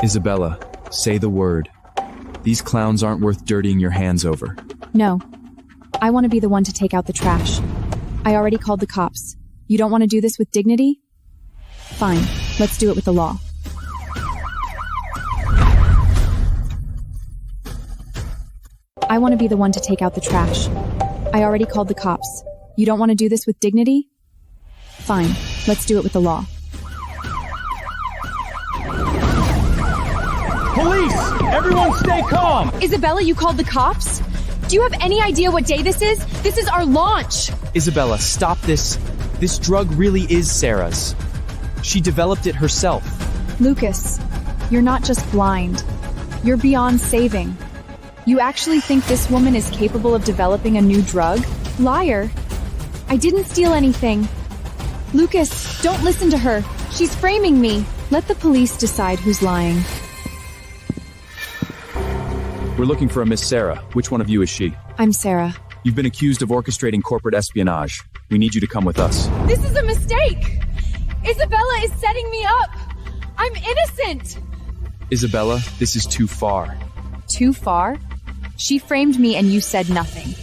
S6: Isabella, say the word. These clowns aren't worth dirtying your hands over.
S1: No. I want to be the one to take out the trash. I already called the cops. You don't want to do this with dignity? Fine. Let's do it with the law. I want to be the one to take out the trash. I already called the cops. You don't want to do this with dignity? Fine. Let's do it with the law.
S10: Police! Everyone stay calm!
S4: Isabella, you called the cops? Do you have any idea what day this is? This is our launch!
S6: Isabella, stop this. This drug really is Sarah's. She developed it herself.
S1: Lucas, you're not just blind. You're beyond saving. You actually think this woman is capable of developing a new drug? Liar. I didn't steal anything. Lucas, don't listen to her. She's framing me. Let the police decide who's lying.
S6: We're looking for a Miss Sarah. Which one of you is she?
S1: I'm Sarah.
S6: You've been accused of orchestrating corporate espionage. We need you to come with us.
S4: This is a mistake! Isabella is setting me up! I'm innocent!
S6: Isabella, this is too far.
S1: Too far? She framed me and you said nothing.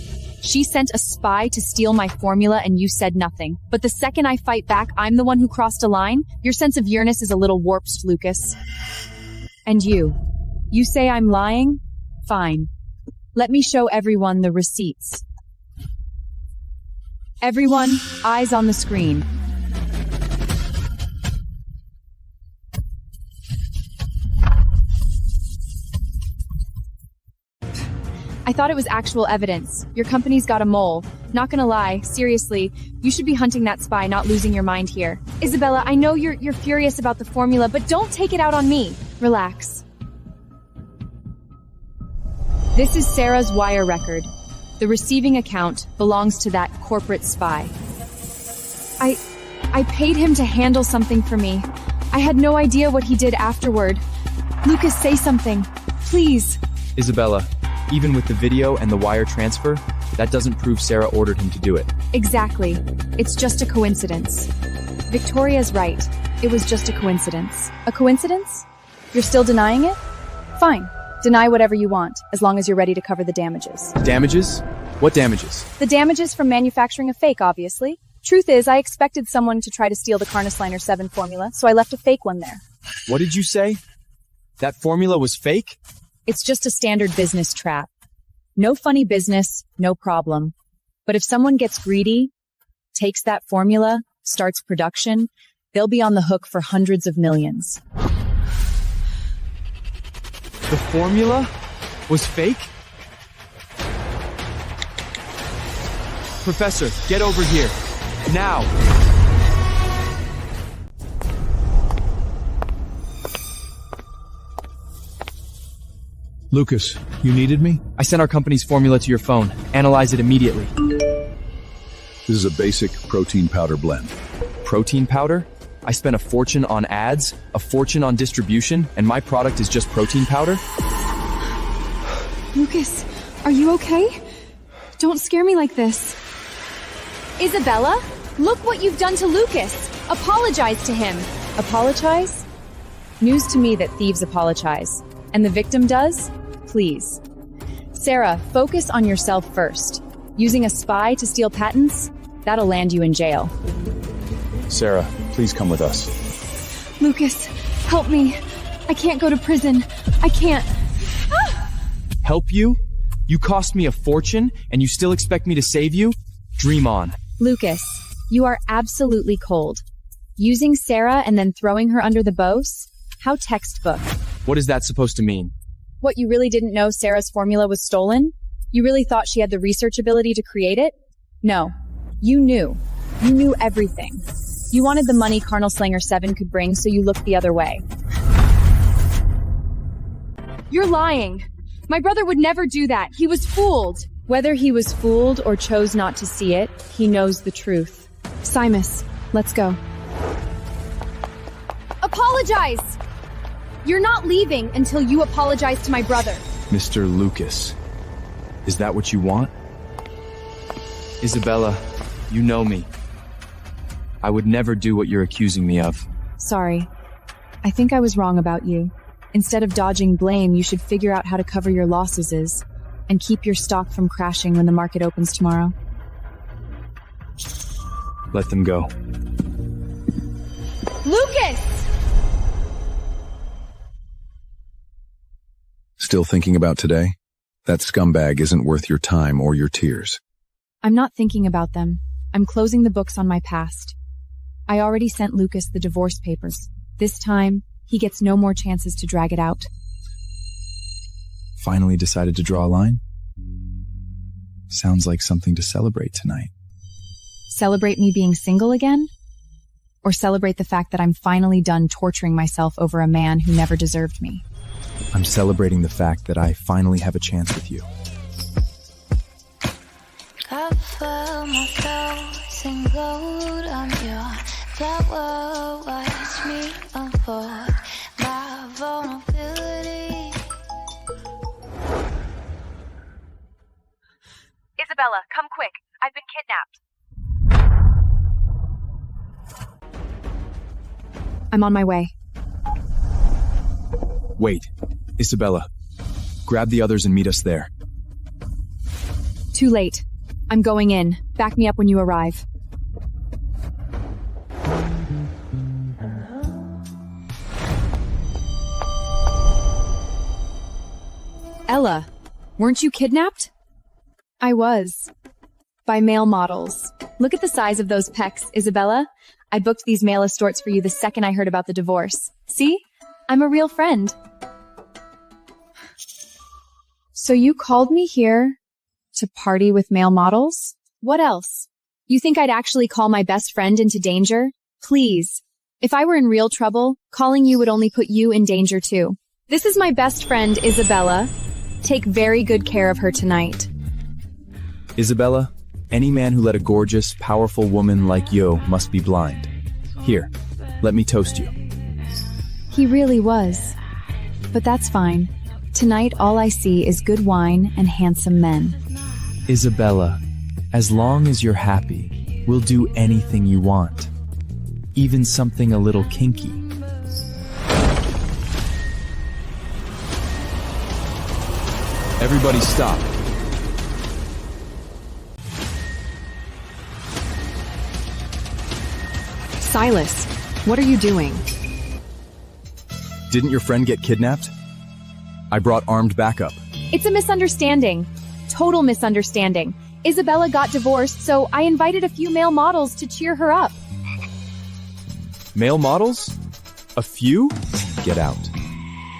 S1: She sent a spy to steal my formula and you said nothing. But the second I fight back, I'm the one who crossed a line? Your sense of Uranus is a little warped, Lucas. And you? You say I'm lying? Fine. Let me show everyone the receipts. Everyone, eyes on the screen.
S4: I thought it was actual evidence. Your company's got a mole. Not gonna lie, seriously, you should be hunting that spy, not losing your mind here. Isabella, I know you're furious about the formula, but don't take it out on me. Relax.
S5: This is Sarah's wire record. The receiving account belongs to that corporate spy. I paid him to handle something for me. I had no idea what he did afterward. Lucas, say something. Please.
S6: Isabella, even with the video and the wire transfer, that doesn't prove Sarah ordered him to do it.
S5: Exactly. It's just a coincidence. Victoria's right. It was just a coincidence. A coincidence? You're still denying it? Fine. Deny whatever you want, as long as you're ready to cover the damages.
S6: Damages? What damages?
S5: The damages from manufacturing a fake, obviously. Truth is, I expected someone to try to steal the Carnisliner 7 formula, so I left a fake one there.
S6: What did you say? That formula was fake?
S5: It's just a standard business trap. No funny business, no problem. But if someone gets greedy, takes that formula, starts production, they'll be on the hook for hundreds of millions.
S6: The formula was fake? Professor, get over here. Now!
S9: Lucas, you needed me?
S6: I sent our company's formula to your phone. Analyze it immediately.
S9: This is a basic protein powder blend.
S6: Protein powder? I spent a fortune on ads, a fortune on distribution, and my product is just protein powder?
S3: Lucas, are you okay? Don't scare me like this.
S4: Isabella, look what you've done to Lucas. Apologize to him.
S5: Apologize? News to me that thieves apologize. And the victim does? Please. Sarah, focus on yourself first. Using a spy to steal patents? That'll land you in jail.
S2: Sarah, please come with us.
S3: Lucas, help me. I can't go to prison. I can't.
S6: Help you? You cost me a fortune, and you still expect me to save you? Dream on.
S5: Lucas, you are absolutely cold. Using Sarah and then throwing her under the bus? How textbook.
S6: What is that supposed to mean?
S5: What, you really didn't know Sarah's formula was stolen? You really thought she had the research ability to create it? No. You knew. You knew everything. You wanted the money Carnisliner 7 could bring, so you looked the other way.
S3: You're lying. My brother would never do that. He was fooled.
S5: Whether he was fooled or chose not to see it, he knows the truth.
S3: Simus, let's go.
S4: Apologize! You're not leaving until you apologize to my brother.
S2: Mr. Lucas, is that what you want?
S6: Isabella, you know me. I would never do what you're accusing me of.
S5: Sorry. I think I was wrong about you. Instead of dodging blame, you should figure out how to cover your losses and keep your stock from crashing when the market opens tomorrow.
S6: Let them go.
S4: Lucas!
S9: Still thinking about today? That scumbag isn't worth your time or your tears.
S5: I'm not thinking about them. I'm closing the books on my past. I already sent Lucas the divorce papers. This time, he gets no more chances to drag it out.
S2: Finally decided to draw a line? Sounds like something to celebrate tonight.
S5: Celebrate me being single again? Or celebrate the fact that I'm finally done torturing myself over a man who never deserved me?
S2: I'm celebrating the fact that I finally have a chance with you.
S12: Cover my flaws in gold. I'm your flower. Watch me unfold my vulnerability.
S5: Isabella, come quick. I've been kidnapped. I'm on my way.
S2: Wait, Isabella. Grab the others and meet us there.
S5: Too late. I'm going in. Back me up when you arrive. Ella, weren't you kidnapped? I was. By male models. Look at the size of those pecs, Isabella. I booked these male escorts for you the second I heard about the divorce. See? I'm a real friend. So you called me here to party with male models? What else? You think I'd actually call my best friend into danger? Please. If I were in real trouble, calling you would only put you in danger too. This is my best friend, Isabella. Take very good care of her tonight.
S6: Isabella, any man who let a gorgeous, powerful woman like you must be blind. Here, let me toast you.
S5: He really was. But that's fine. Tonight all I see is good wine and handsome men.
S6: Isabella, as long as you're happy, we'll do anything you want. Even something a little kinky. Everybody stop.
S8: Silas, what are you doing?
S2: Didn't your friend get kidnapped? I brought armed backup.
S5: It's a misunderstanding. Total misunderstanding. Isabella got divorced, so I invited a few male models to cheer her up.
S6: Male models? A few? Get out.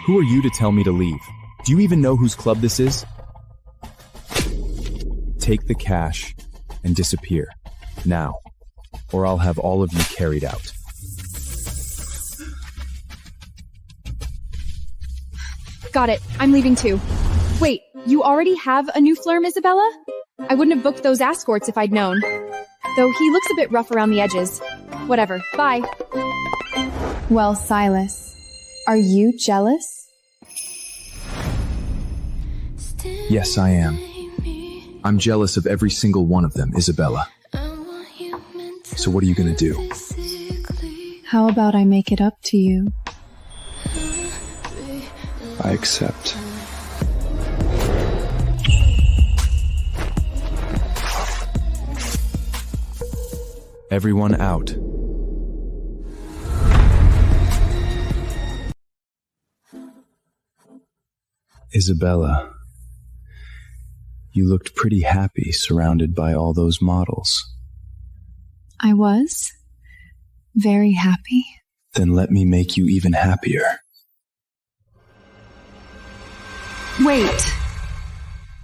S6: Who are you to tell me to leave? Do you even know whose club this is? Take the cash and disappear. Now. Or I'll have all of you carried out.
S5: Got it. I'm leaving too. Wait, you already have a new flirm, Isabella? I wouldn't have booked those escorts if I'd known. Though he looks a bit rough around the edges. Whatever. Bye.
S1: Well, Silas, are you jealous?
S2: Yes, I am. I'm jealous of every single one of them, Isabella. So what are you gonna do?
S1: How about I make it up to you?
S2: I accept.
S6: Everyone out.
S2: Isabella, you looked pretty happy surrounded by all those models.
S1: I was very happy.
S2: Then let me make you even happier.
S1: Wait!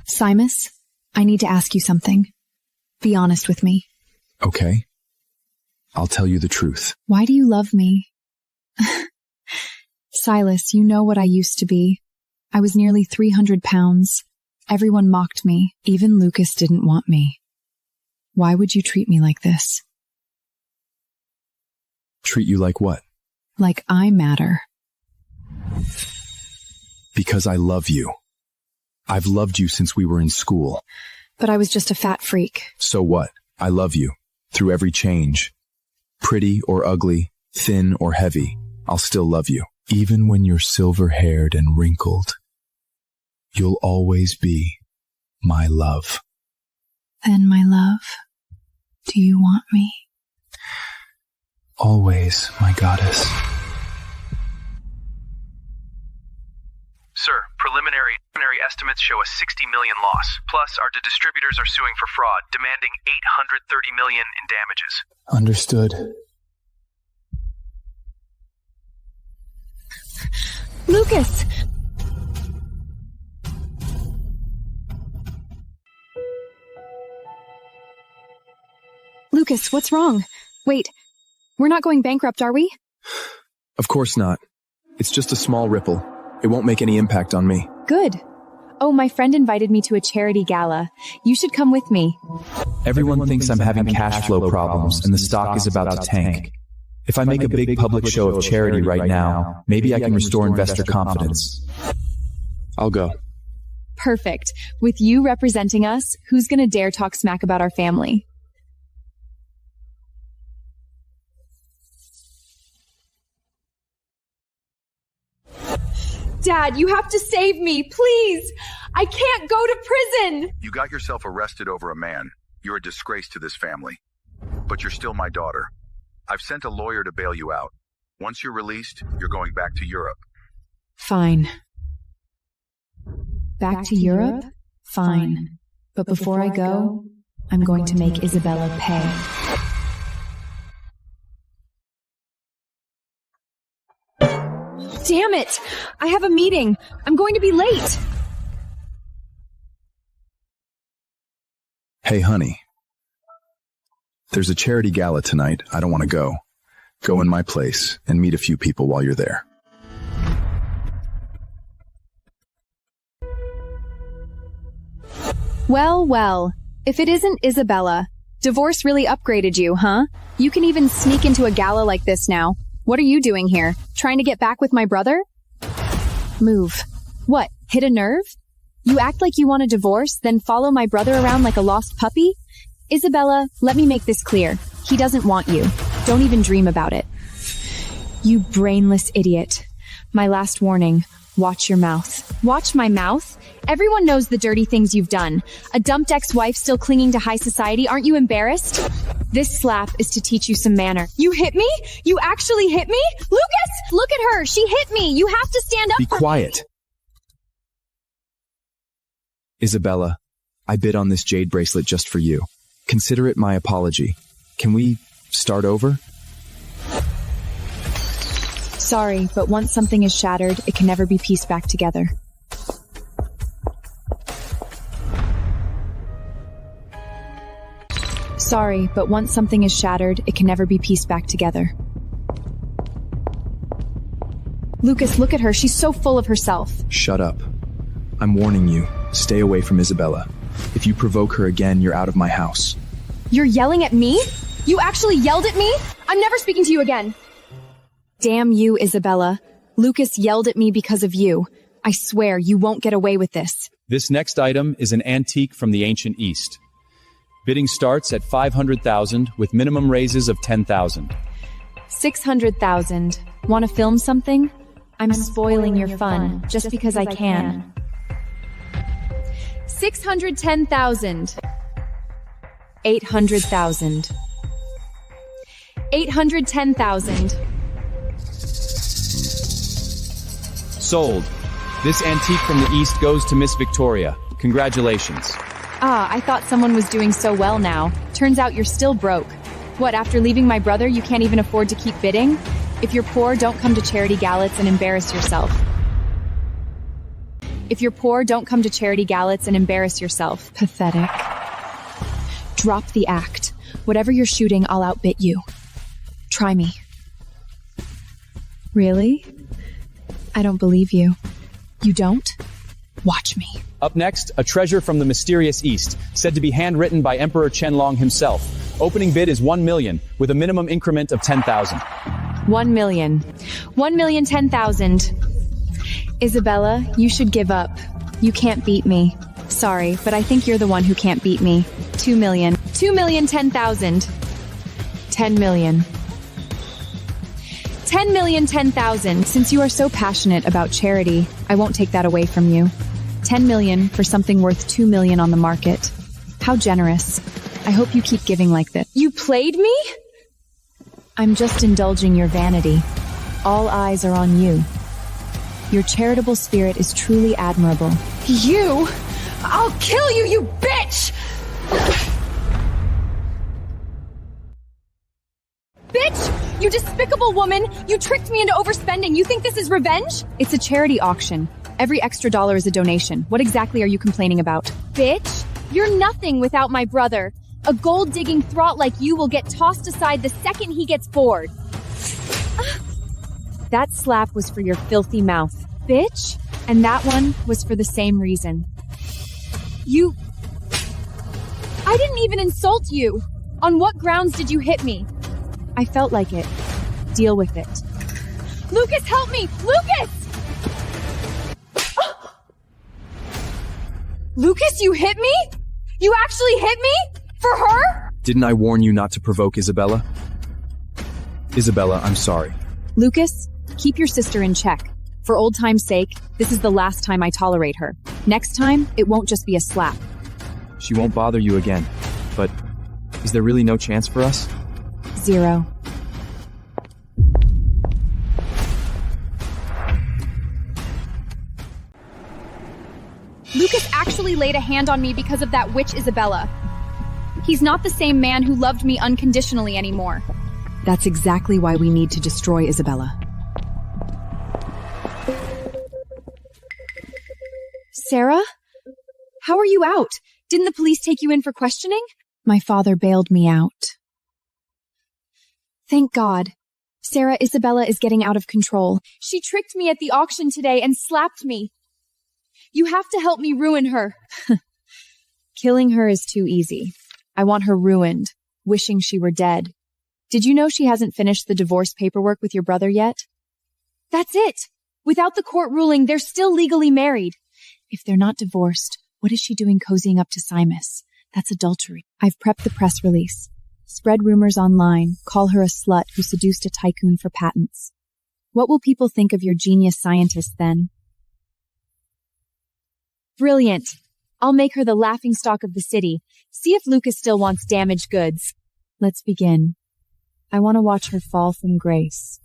S1: Simus, I need to ask you something. Be honest with me.
S2: Okay. I'll tell you the truth.
S1: Why do you love me? Silas, you know what I used to be. I was nearly 300 pounds. Everyone mocked me. Even Lucas didn't want me. Why would you treat me like this?
S2: Treat you like what?
S1: Like I matter.
S2: Because I love you. I've loved you since we were in school.
S1: But I was just a fat freak.
S2: So what? I love you. Through every change. Pretty or ugly, thin or heavy, I'll still love you. Even when you're silver-haired and wrinkled, you'll always be my love.
S1: Then, my love, do you want me?
S2: Always, my goddess.
S13: Sir, preliminary estimates show a 60 million loss. Plus, our distributors are suing for fraud, demanding 830 million in damages.
S2: Understood.
S5: Lucas! Lucas, what's wrong? Wait, we're not going bankrupt, are we?
S2: Of course not. It's just a small ripple. It won't make any impact on me.
S5: Good. Oh, my friend invited me to a charity gala. You should come with me.
S6: Everyone thinks I'm having cash flow problems and the stock is about to tank. If I make a big public show of charity right now, maybe I can restore investor confidence.
S2: I'll go.
S5: Perfect. With you representing us, who's gonna dare talk smack about our family? Dad, you have to save me, please! I can't go to prison!
S14: You got yourself arrested over a man. You're a disgrace to this family. But you're still my daughter. I've sent a lawyer to bail you out. Once you're released, you're going back to Europe.
S8: Fine. Back to Europe? Fine. But before I go, I'm going to make Isabella pay.
S5: Damn it! I have a meeting. I'm going to be late.
S2: Hey, honey. There's a charity gala tonight. I don't want to go. Go in my place and meet a few people while you're there.
S4: Well, well. If it isn't Isabella, divorce really upgraded you, huh? You can even sneak into a gala like this now. What are you doing here? Trying to get back with my brother? Move. What, hit a nerve? You act like you want a divorce, then follow my brother around like a lost puppy? Isabella, let me make this clear. He doesn't want you. Don't even dream about it. You brainless idiot. My last warning. Watch your mouth. Watch my mouth? Everyone knows the dirty things you've done. A dumped ex-wife still clinging to high society. Aren't you embarrassed? This slap is to teach you some manner. You hit me? You actually hit me? Lucas, look at her. She hit me. You have to stand up.
S2: Be quiet. Isabella, I bid on this jade bracelet just for you. Consider it my apology. Can we start over?
S1: Sorry, but once something is shattered, it can never be pieced back together. Sorry, but once something is shattered, it can never be pieced back together.
S4: Lucas, look at her. She's so full of herself.
S2: Shut up. I'm warning you. Stay away from Isabella. If you provoke her again, you're out of my house.
S4: You're yelling at me? You actually yelled at me? I'm never speaking to you again. Damn you, Isabella. Lucas yelled at me because of you. I swear you won't get away with this.
S6: This next item is an antique from the ancient East. Bidding starts at 500,000 with minimum raises of 10,000.
S4: 600,000. Want to film something? I'm spoiling your fun just because I can. 610,000. 800,000. 810,000.
S6: Sold. This antique from the East goes to Miss Victoria. Congratulations.
S4: Ah, I thought someone was doing so well now. Turns out you're still broke. What, after leaving my brother, you can't even afford to keep bidding? If you're poor, don't come to charity galas and embarrass yourself. If you're poor, don't come to charity galas and embarrass yourself. Pathetic. Drop the act. Whatever you're shooting, I'll outbid you. Try me.
S1: Really? I don't believe you. You don't? Watch me.
S6: Up next, a treasure from the mysterious East, said to be handwritten by Emperor Qianlong himself. Opening bid is 1 million, with a minimum increment of 10,000.
S4: 1 million. 1,010,000. Isabella, you should give up. You can't beat me. Sorry, but I think you're the one who can't beat me. 2 million. 2,010,000. 10 million. 10,010,000.
S1: Since you are so passionate about charity, I won't take that away from you. 10 million for something worth 2 million on the market. How generous. I hope you keep giving like this.
S4: You played me?
S1: I'm just indulging your vanity. All eyes are on you. Your charitable spirit is truly admirable.
S4: You? I'll kill you, you bitch! Bitch! You despicable woman! You tricked me into overspending. You think this is revenge?
S1: It's a charity auction. Every extra dollar is a donation. What exactly are you complaining about?
S4: Bitch! You're nothing without my brother. A gold-digging throt like you will get tossed aside the second he gets bored.
S1: That slap was for your filthy mouth, bitch. And that one was for the same reason.
S4: You... I didn't even insult you. On what grounds did you hit me?
S1: I felt like it. Deal with it.
S4: Lucas, help me! Lucas! Lucas, you hit me? You actually hit me? For her?
S2: Didn't I warn you not to provoke Isabella? Isabella, I'm sorry.
S1: Lucas, keep your sister in check. For old time's sake, this is the last time I tolerate her. Next time, it won't just be a slap.
S6: She won't bother you again. But is there really no chance for us?
S1: 0.
S4: Lucas actually laid a hand on me because of that witch Isabella. He's not the same man who loved me unconditionally anymore.
S8: That's exactly why we need to destroy Isabella.
S1: Sarah? How are you out? Didn't the police take you in for questioning? My father bailed me out. Thank God. Sarah, Isabella is getting out of control.
S4: She tricked me at the auction today and slapped me. You have to help me ruin her.
S5: Killing her is too easy. I want her ruined, wishing she were dead. Did you know she hasn't finished the divorce paperwork with your brother yet?
S3: That's it! Without the court ruling, they're still legally married.
S8: If they're not divorced, what is she doing cozying up to Simus? That's adultery.
S5: I've prepped the press release. Spread rumors online, call her a slut who seduced a tycoon for patents. What will people think of your genius scientist then? Brilliant. I'll make her the laughingstock of the city. See if Lucas still wants damaged goods. Let's begin. I want to watch her fall from grace.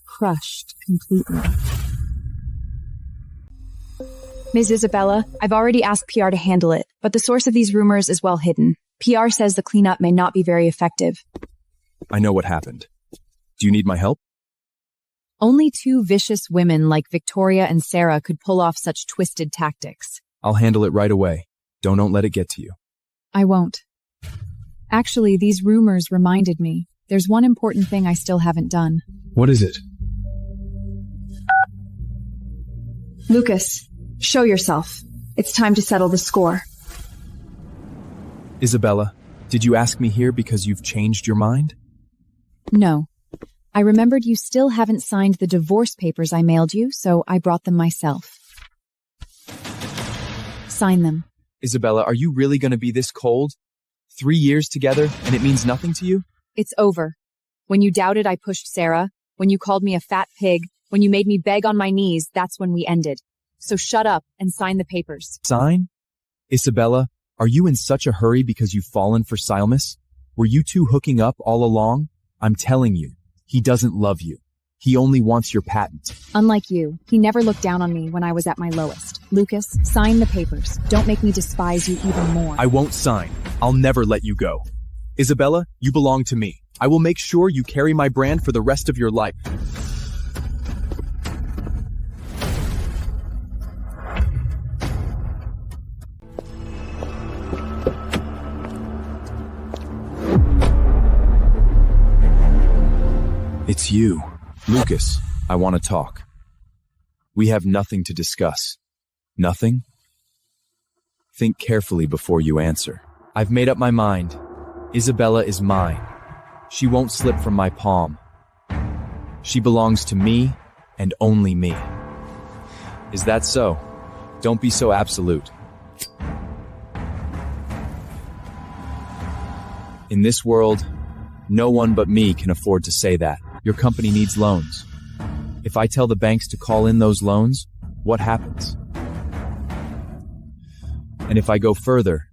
S5: Crushed completely.
S8: Ms. Isabella, I've already asked PR to handle it, but the source of these rumors is well hidden. PR says the cleanup may not be very effective.
S6: I know what happened. Do you need my help?
S5: Only two vicious women like Victoria and Sarah could pull off such twisted tactics.
S6: I'll handle it right away. Don't let it get to you.
S5: I won't. Actually, these rumors reminded me. There's one important thing I still haven't done.
S9: What is it?
S8: Lucas, show yourself. It's time to settle the score.
S6: Isabella, did you ask me here because you've changed your mind?
S5: No. I remembered you still haven't signed the divorce papers I mailed you, so I brought them myself. Sign them.
S6: Isabella, are you really going to be this cold? 3 years together, and it means nothing to you?
S5: It's over. When you doubted I pushed Sarah, when you called me a fat pig, when you made me beg on my knees, that's when we ended. So shut up and sign the papers.
S6: Sign? Isabella, are you in such a hurry because you've fallen for Simus? Were you two hooking up all along? I'm telling you, he doesn't love you. He only wants your patent.
S5: Unlike you, he never looked down on me when I was at my lowest. Lucas, sign the papers. Don't make me despise you even more.
S6: I won't sign. I'll never let you go. Isabella, you belong to me. I will make sure you carry my brand for the rest of your life. It's you. Lucas, I want to talk. We have nothing to discuss. Nothing? Think carefully before you answer. I've made up my mind. Isabella is mine. She won't slip from my palm. She belongs to me and only me. Is that so? Don't be so absolute. In this world, no one but me can afford to say that. Your company needs loans. If I tell the banks to call in those loans, what happens? And if I go further,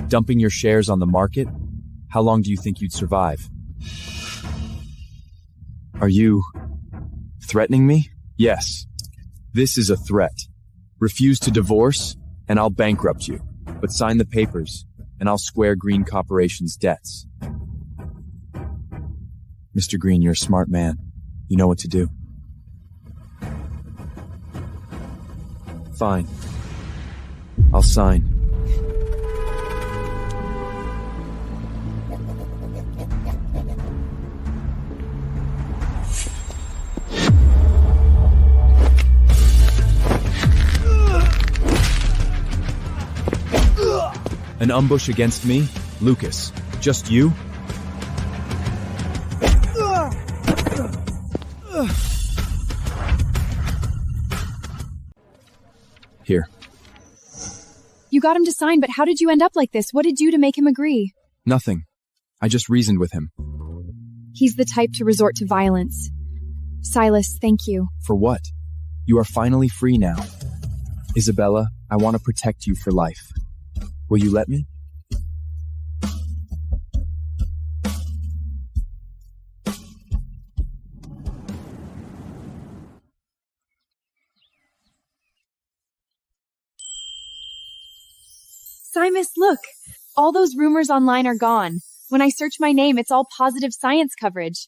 S6: dumping your shares on the market, how long do you think you'd survive? Are you threatening me? Yes. This is a threat. Refuse to divorce, and I'll bankrupt you. But sign the papers, and I'll square Green Corporation's debts. Mr. Green, you're a smart man. You know what to do. Fine. I'll sign. An ambush against me? Lucas, just you? Here.
S5: You got him to sign, but how did you end up like this? What did you do to make him agree?
S6: Nothing. I just reasoned with him.
S5: He's the type to resort to violence. Silas, thank you.
S6: For what? You are finally free now. Isabella, I want to protect you for life. Will you let me?
S3: Simus, look! All those rumors online are gone. When I search my name, it's all positive science coverage.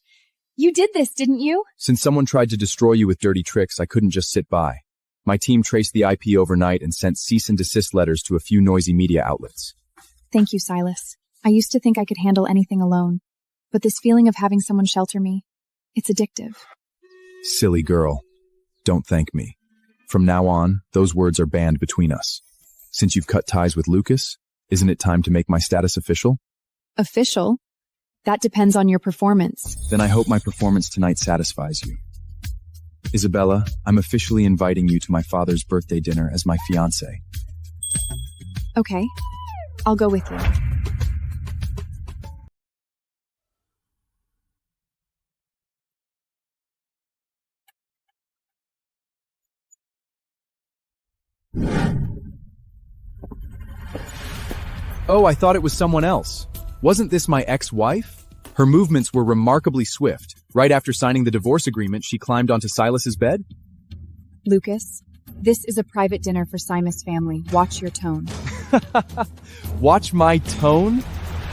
S3: You did this, didn't you?
S6: Since someone tried to destroy you with dirty tricks, I couldn't just sit by. My team traced the IP overnight and sent cease and desist letters to a few noisy media outlets.
S5: Thank you, Silas. I used to think I could handle anything alone. But this feeling of having someone shelter me, it's addictive.
S6: Silly girl. Don't thank me. From now on, those words are banned between us. Since you've cut ties with Lucas,
S2: Isn't it time to make my status official?
S5: Official? That depends on your performance.
S2: Then I hope my performance tonight satisfies you. Isabella, I'm officially inviting you to my father's birthday dinner as my fiancé.
S5: Okay, I'll go with you.
S6: Oh, I thought it was someone else. Wasn't this my ex-wife? Her movements were remarkably swift. Right after signing the divorce agreement, she climbed onto Silas's bed?
S5: Lucas, this is a private dinner for Simas' family. Watch your tone.
S6: Watch my tone?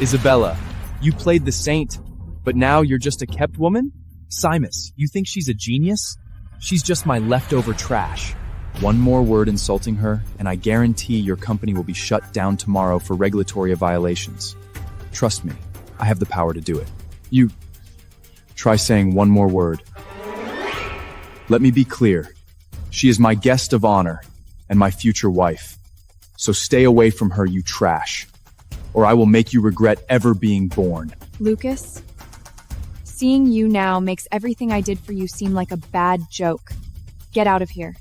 S6: Isabella, you played the saint, but now you're just a kept woman? Simas, you think she's a genius? She's just my leftover trash. One more word insulting her, and I guarantee your company will be shut down tomorrow for regulatory violations. Trust me, I have the power to do it. You... Try saying one more word. Let me be clear. She is my guest of honor and my future wife. So stay away from her, you trash. Or I will make you regret ever being born.
S5: Lucas, seeing you now makes everything I did for you seem like a bad joke. Get out of here.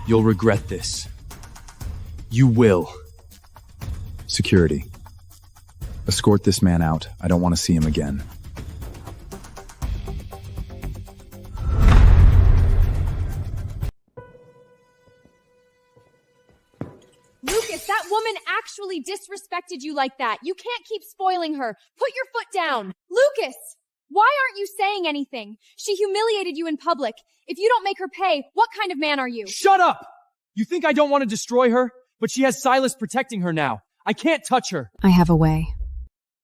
S6: You'll regret this. You will.
S2: Security. Escort this man out. I don't want to see him again.
S5: Lucas, that woman actually disrespected you like that. You can't keep spoiling her. Put your foot down. Lucas, why aren't you saying anything? She humiliated you in public. If you don't make her pay, what kind of man are you?
S6: Shut up! You think I don't want to destroy her? But she has Silas protecting her now. I can't touch her.
S5: I have a way.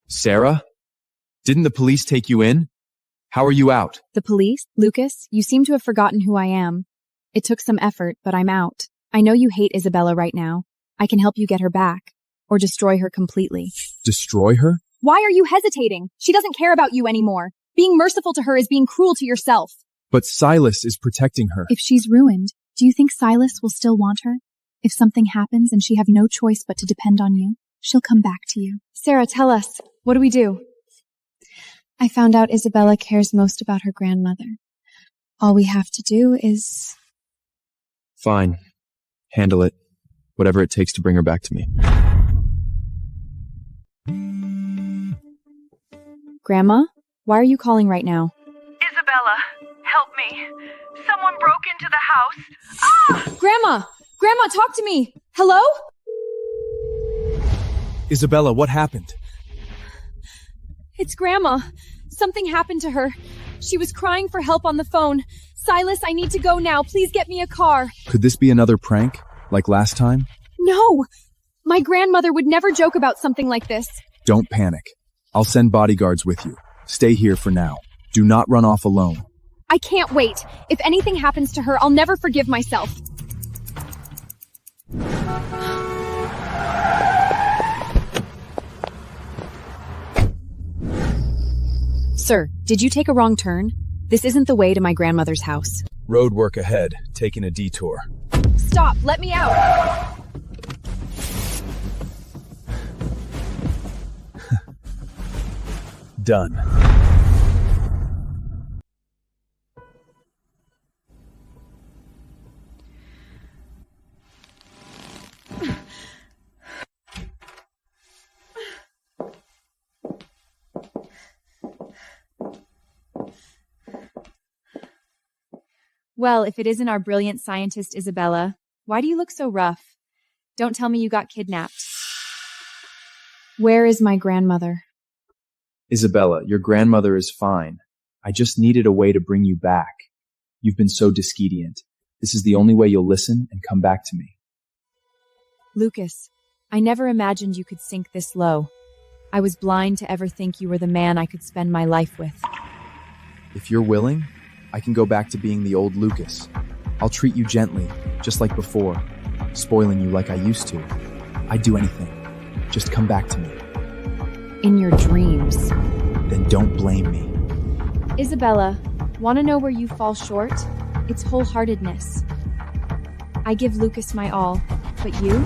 S6: Sarah? Didn't the police take you in? How are you out?
S5: The police? Lucas, you seem to have forgotten who I am. It took some effort, but I'm out. I know you hate Isabella right now. I can help you get her back. Or destroy her completely.
S2: Destroy her?
S5: Why are you hesitating? She doesn't care about you anymore. Being merciful to her is being cruel to yourself.
S2: But Silas is protecting her.
S1: If she's ruined, do you think Silas will still want her? If something happens and she have no choice but to depend on you, she'll come back to you.
S5: Sarah, tell us. What do we do?
S1: I found out Isabella cares most about her grandmother. All we have to do is...
S6: Fine. Handle it. Whatever it takes to bring her back to me.
S5: Grandma, why are you calling right now?
S15: Isabella, help me. Someone broke into the house. Ah!
S5: Grandma! Grandma, talk to me! Hello?
S6: Isabella, what happened?
S5: It's Grandma. Something happened to her. She was crying for help on the phone. Silas, I need to go now. Please get me a car.
S2: Could this be another prank, like last time?
S5: No! My grandmother would never joke about something like this.
S2: Don't panic. I'll send bodyguards with you. Stay here for now. Do not run off alone.
S5: I can't wait. If anything happens to her, I'll never forgive myself. Sir, did you take a wrong turn? This isn't the way to my grandmother's house.
S9: Road work ahead. Taking a detour.
S5: Stop! Let me out!
S9: Done.
S5: Well, if it isn't our brilliant scientist, Isabella, why do you look so rough? Don't tell me you got kidnapped. Where is my grandmother?
S6: Isabella, your grandmother is fine. I just needed a way to bring you back. You've been so disobedient. This is the only way you'll listen and come back to me.
S5: Lucas, I never imagined you could sink this low. I was blind to ever think you were the man I could spend my life with.
S2: If you're willing, I can go back to being the old Lucas. I'll treat you gently, just like before, spoiling you like I used to. I'd do anything. Just come back to me.
S5: In your dreams.
S2: Then don't blame me.
S5: Isabella, want to know where you fall short? It's wholeheartedness. I give Lucas my all, but you?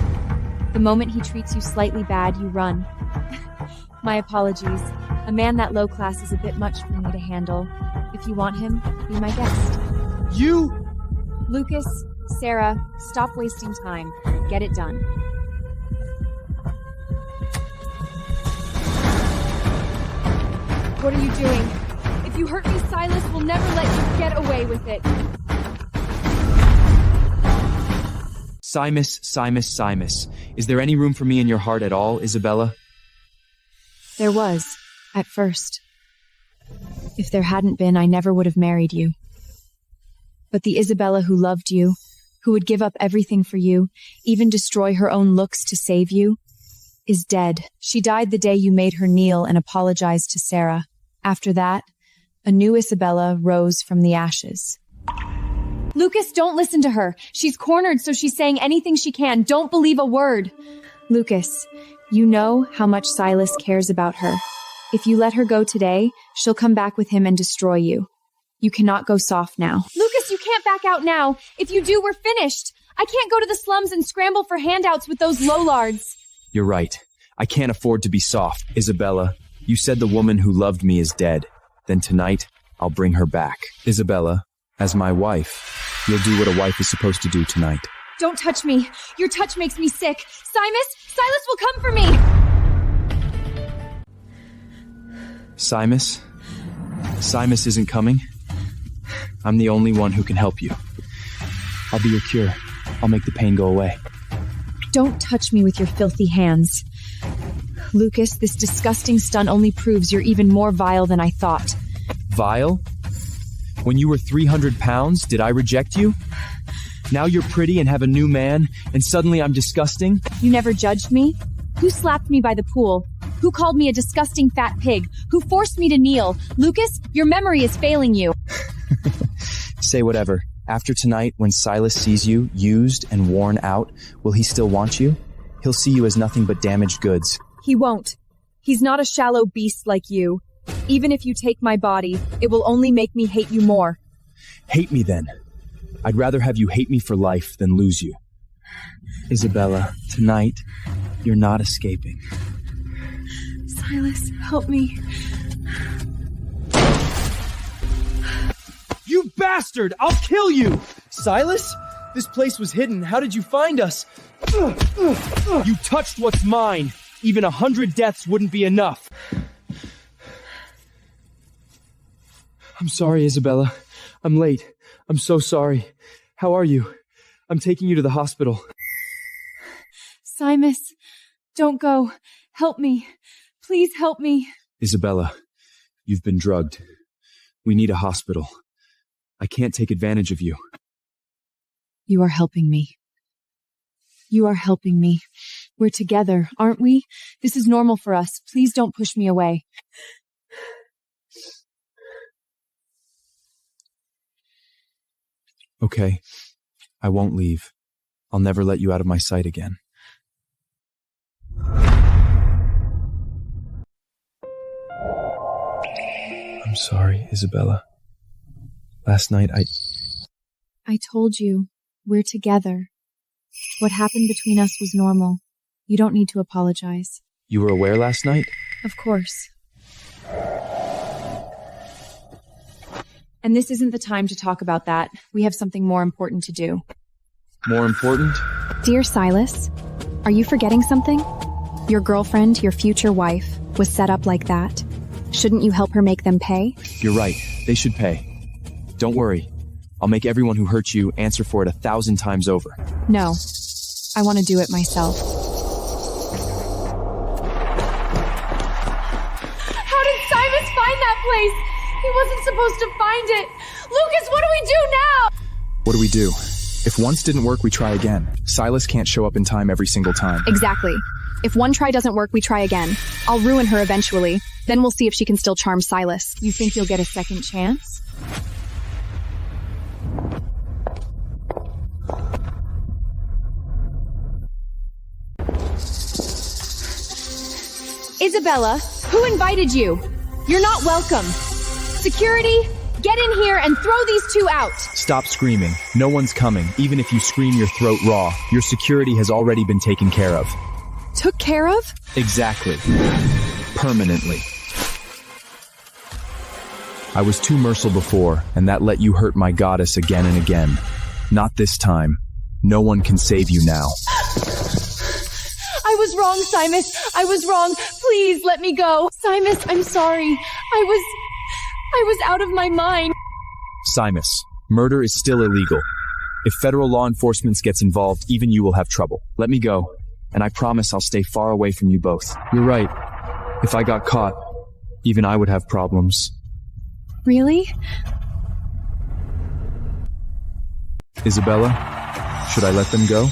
S5: The moment he treats you slightly bad, you run. My apologies. A man that low class is a bit much for me to handle. If you want him, be my guest.
S10: You!
S5: Lucas, Sarah, stop wasting time. Get it done. What are you doing? If you hurt me, Silas will never let you get away with it.
S6: Simus. Is there any room for me in your heart at all, Isabella?
S5: There was, at first. If there hadn't been, I never would have married you. But the Isabella who loved you, who would give up everything for you, even destroy her own looks to save you, is dead. She died the day you made her kneel and apologize to Sarah. After that, a new Isabella rose from the ashes. Lucas, don't listen to her. She's cornered, so she's saying anything she can. Don't believe a word. Lucas, you know how much Silas cares about her. If you let her go today, she'll come back with him and destroy you. You cannot go soft now. Lucas, you can't back out now. If you do, we're finished. I can't go to the slums and scramble for handouts with those lowlards.
S6: You're right. I can't afford to be soft. Isabella, you said the woman who loved me is dead. Then tonight, I'll bring her back. Isabella, as my wife, you'll do what a wife is supposed to do tonight.
S5: Don't touch me. Your touch makes me sick. Silas will come for me.
S6: Simus isn't coming. I'm the only one who can help you. I'll be your cure. I'll make the pain go away.
S5: Don't touch me with your filthy hands. Lucas, this disgusting stunt only proves you're even more vile than I thought.
S6: Vile? When you were 300 pounds, did I reject you? Now you're pretty and have a new man, and suddenly I'm disgusting?
S5: You never judged me? Who slapped me by the pool? Who called me a disgusting fat pig? Who forced me to kneel? Lucas, your memory is failing you.
S6: Say whatever. After tonight, when Silas sees you, used and worn out, will he still want you? He'll see you as nothing but damaged goods.
S5: He won't. He's not a shallow beast like you. Even if you take my body, it will only make me hate you more.
S6: Hate me then. I'd rather have you hate me for life than lose you. Isabella, tonight, you're not escaping.
S3: Silas, help me.
S10: You bastard! I'll kill you! Silas? This place was hidden. How did you find us? You touched what's mine. Even 100 deaths wouldn't be enough. I'm sorry, Isabella. I'm late. I'm so sorry. How are you? I'm taking you to the hospital.
S3: Simus, don't go. Help me. Please help me.
S6: Isabella, you've been drugged. We need a hospital. I can't take advantage of you.
S5: You are helping me. You are helping me. We're together, aren't we? This is normal for us. Please don't push me away.
S6: Okay. I won't leave. I'll never let you out of my sight again. I'm sorry, Isabella. Last night
S5: I told you, we're together. What happened between us was normal. You don't need to apologize.
S6: You were aware last night?
S5: Of course. And this isn't the time to talk about that. We have something more important to do.
S6: More important?
S1: Dear Silas, are you forgetting something? Your girlfriend, your future wife, was set up like that. Shouldn't you help her make them pay?
S6: You're right. They should pay. Don't worry. I'll make everyone who hurt you answer for it 1,000 times over.
S5: No. I want to do it myself.
S3: How did Simus find that place? He wasn't supposed to find it. Lucas, what do we do now?
S2: What do we do? If once didn't work, we try again. Silas can't show up in time every single time.
S1: Exactly. If one try doesn't work, we try again. I'll ruin her eventually. Then we'll see if she can still charm Silas.
S5: You think you'll get a second chance? Isabella, who invited you? You're not welcome. Security, get in here and throw these two out.
S6: Stop screaming. No one's coming. Even if you scream your throat raw, your security has already been taken care of.
S3: took care of?
S6: Exactly. Permanently. I was too merciful before, and that let you hurt my goddess again and again. Not this time. No one can save you now.
S3: I was wrong, Simus. I was wrong. Please let me go. Simus, I'm sorry. I was out of my mind.
S6: Simus, murder is still illegal. If federal law enforcement gets involved, even you will have trouble. Let me go, and I promise I'll stay far away from you both. You're right. If I got caught, even I would have problems.
S3: Really?
S6: Isabella, should I let them go?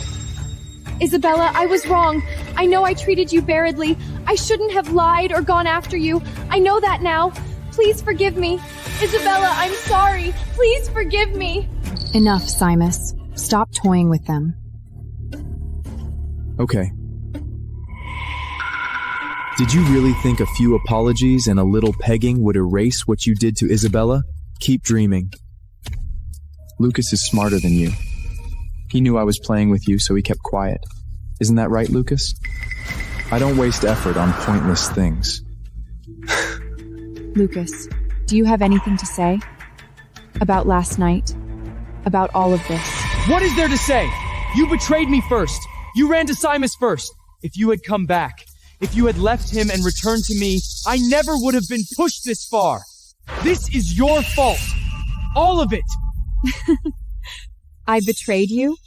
S3: Isabella, I was wrong. I know I treated you badly. I shouldn't have lied or gone after you. I know that now. Please forgive me. Isabella, I'm sorry. Please forgive me.
S8: Enough, Simus. Stop toying with them.
S6: Okay. Did you really think a few apologies and a little pegging would erase what you did to Isabella? Keep dreaming. Lucas is smarter than you. He knew I was playing with you, so he kept quiet. Isn't that right, Lucas? I don't waste effort on pointless things.
S8: Lucas, do you have anything to say? About last night? About all of this?
S10: What is there to say? You betrayed me first. You ran to Simus first. If you had come back, if you had left him and returned to me, I never would have been pushed this far. This is your fault. All of it.
S8: I betrayed you?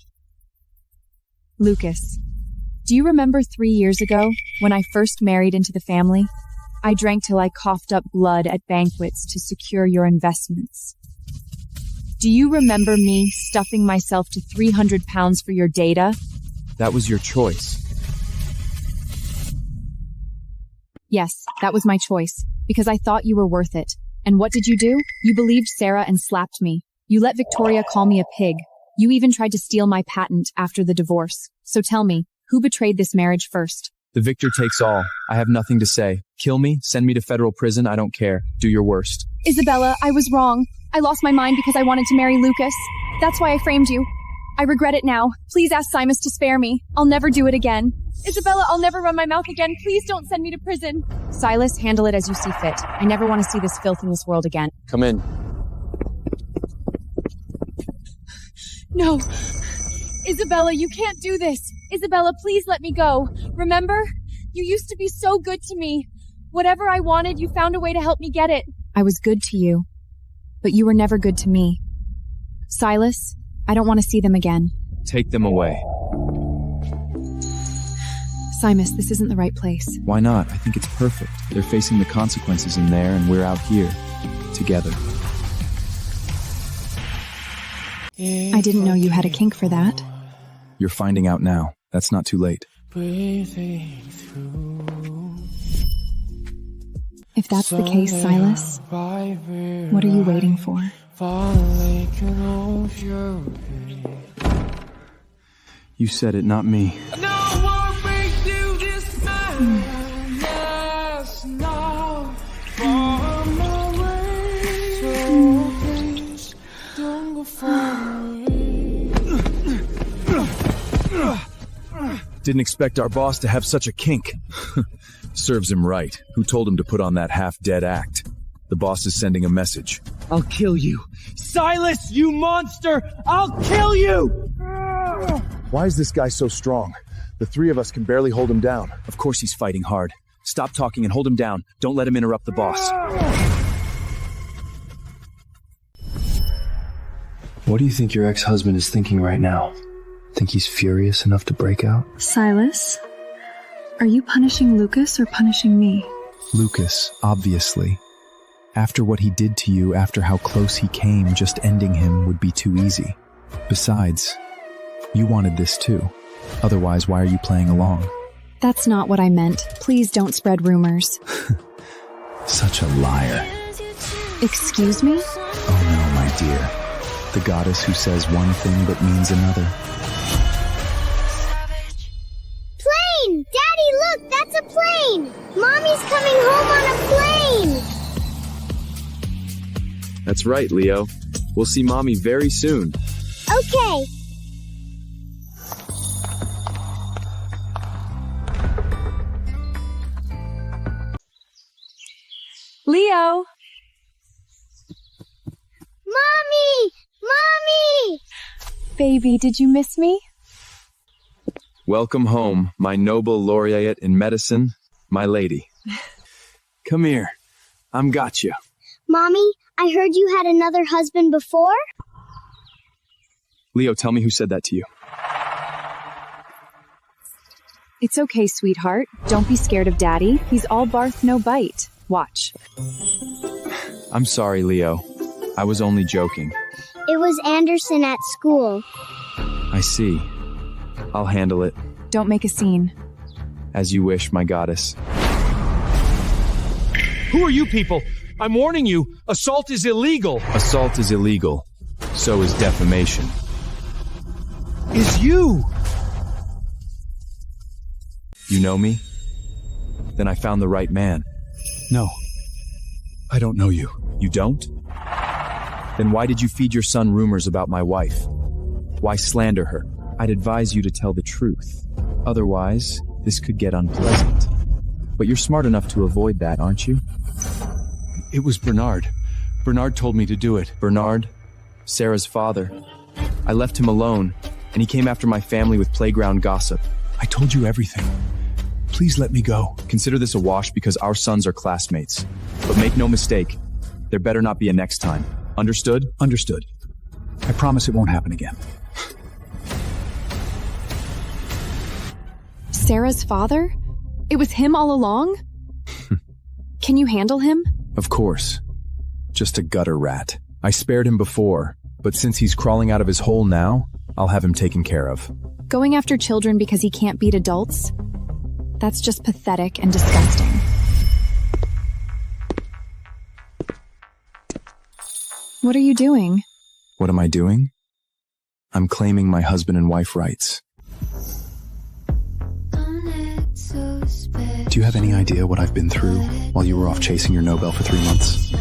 S8: Lucas, do you remember 3 years ago when I first married into the family? I drank till I coughed up blood at banquets to secure your investments. Do you remember me stuffing myself to 300 pounds for your data?
S6: That was your choice.
S8: Yes, that was my choice, because I thought you were worth it. And what did you do? You believed Sarah and slapped me. You let Victoria call me a pig. You even tried to steal my patent after the divorce. So tell me, who betrayed this marriage first?
S6: The victor takes all. I have nothing to say. Kill me, send me to federal prison, I don't care. Do your worst.
S3: Isabella, I was wrong. I lost my mind because I wanted to marry Lucas. That's why I framed you. I regret it now. Please ask Simus to spare me. I'll never do it again. Isabella, I'll never run my mouth again. Please don't send me to prison.
S8: Silas, handle it as you see fit. I never want to see this filth in this world again.
S6: Come in.
S3: No. Isabella, you can't do this. Isabella, please let me go. Remember? You used to be so good to me. Whatever I wanted, you found a way to help me get it.
S8: I was good to you, but you were never good to me. Silas, I don't want to see them again.
S6: Take them away.
S8: Simus, this isn't the right place.
S6: Why not? I think it's perfect. They're facing the consequences in there, and we're out here. Together.
S8: I didn't know you had a kink for that.
S6: You're finding out now. That's not too late.
S8: If that's the case, Silas, what are you waiting for?
S6: You said it, not me. Didn't expect our boss to have such a kink. Serves him right. Who told him to put on that half-dead act? The boss is sending a message.
S10: I'll kill you. Silas, you monster! I'll kill you!
S2: Why is this guy so strong? The three of us can barely hold him down.
S6: Of course he's fighting hard. Stop talking and hold him down. Don't let him interrupt the boss.
S11: What do you think your ex-husband is thinking right now? Think he's furious enough to break out?
S1: Silas, are you punishing Lucas or punishing me?
S2: Lucas, obviously. After what he did to you, after how close he came, just ending him would be too easy. Besides, you wanted this too. Otherwise, why are you playing along?
S8: That's not what I meant. Please don't spread rumors.
S2: Such a liar.
S8: Excuse me?
S2: Oh no, my dear. The goddess who says one thing but means another.
S16: Plane! Daddy, look, that's a plane! Mommy's coming home on a plane!
S6: That's right, Leo. We'll see Mommy very soon.
S16: Okay.
S8: Leo!
S16: Mommy! Mommy!
S8: Baby, did you miss me?
S6: Welcome home, my noble laureate in medicine, my lady. Come here. I'm got you.
S16: Mommy, I heard you had another husband before?
S6: Leo, tell me who said that to you.
S8: It's okay, sweetheart. Don't be scared of Daddy. He's all barth, no bite. Watch.
S6: I'm sorry, Leo. I was only joking.
S16: It was Anderson at school.
S6: I see. I'll handle it.
S8: Don't make a scene.
S6: As you wish, my goddess.
S10: Who are you people? I'm warning you, assault is illegal.
S6: Assault is illegal. So is defamation.
S10: Is you?
S6: You know me? Then I found the right man.
S9: No. I don't know you.
S6: You don't? Then why did you feed your son rumors about my wife? Why slander her? I'd advise you to tell the truth. Otherwise, this could get unpleasant. But you're smart enough to avoid that, aren't you?
S9: It was Bernard. Bernard told me to do it.
S6: Bernard? Sarah's father. I left him alone, and he came after my family with playground gossip.
S9: I told you everything. Please let me go.
S6: Consider this a wash because our sons are classmates. But make no mistake, there better not be a next time. Understood?
S9: Understood. I promise it won't happen again.
S8: Sarah's father? It was him all along? Can you handle him?
S2: Of course. Just a gutter rat. I spared him before, but since he's crawling out of his hole now, I'll have him taken care of.
S8: Going after children because he can't beat adults? That's just pathetic and disgusting. What are you doing?
S2: What am I doing? I'm claiming my husband and wife rights. Do you have any idea what I've been through while you were off chasing your Nobel for 3 months?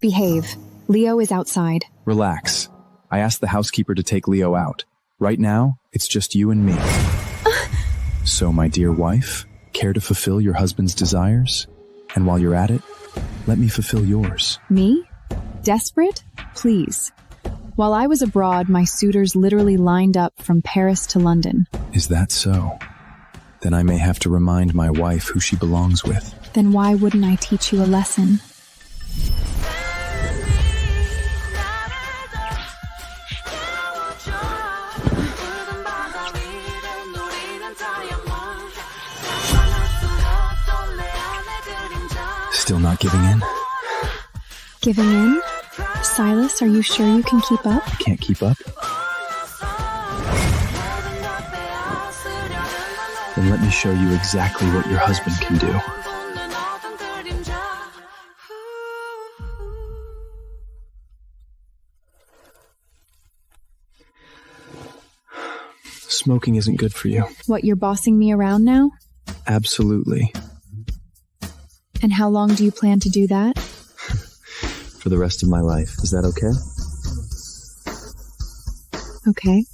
S8: Behave. Leo is outside.
S2: Relax. I asked the housekeeper to take Leo out. Right now, it's just you and me. So, my dear wife, care to fulfill your husband's desires? And while you're at it, let me fulfill yours.
S8: Me? Desperate? Please. While I was abroad, my suitors literally lined up from Paris to London.
S2: Is that so? Then I may have to remind my wife who she belongs with.
S8: Then why wouldn't I teach you a lesson?
S2: Still not giving in?
S8: Giving in? Silas, are you sure you can keep up?
S2: Can't keep up? Then let me show you exactly what your husband can do. Smoking isn't good for you.
S8: What, you're bossing me around now?
S2: Absolutely.
S8: And how long do you plan to do that?
S2: For the rest of my life. Is that okay?
S8: Okay.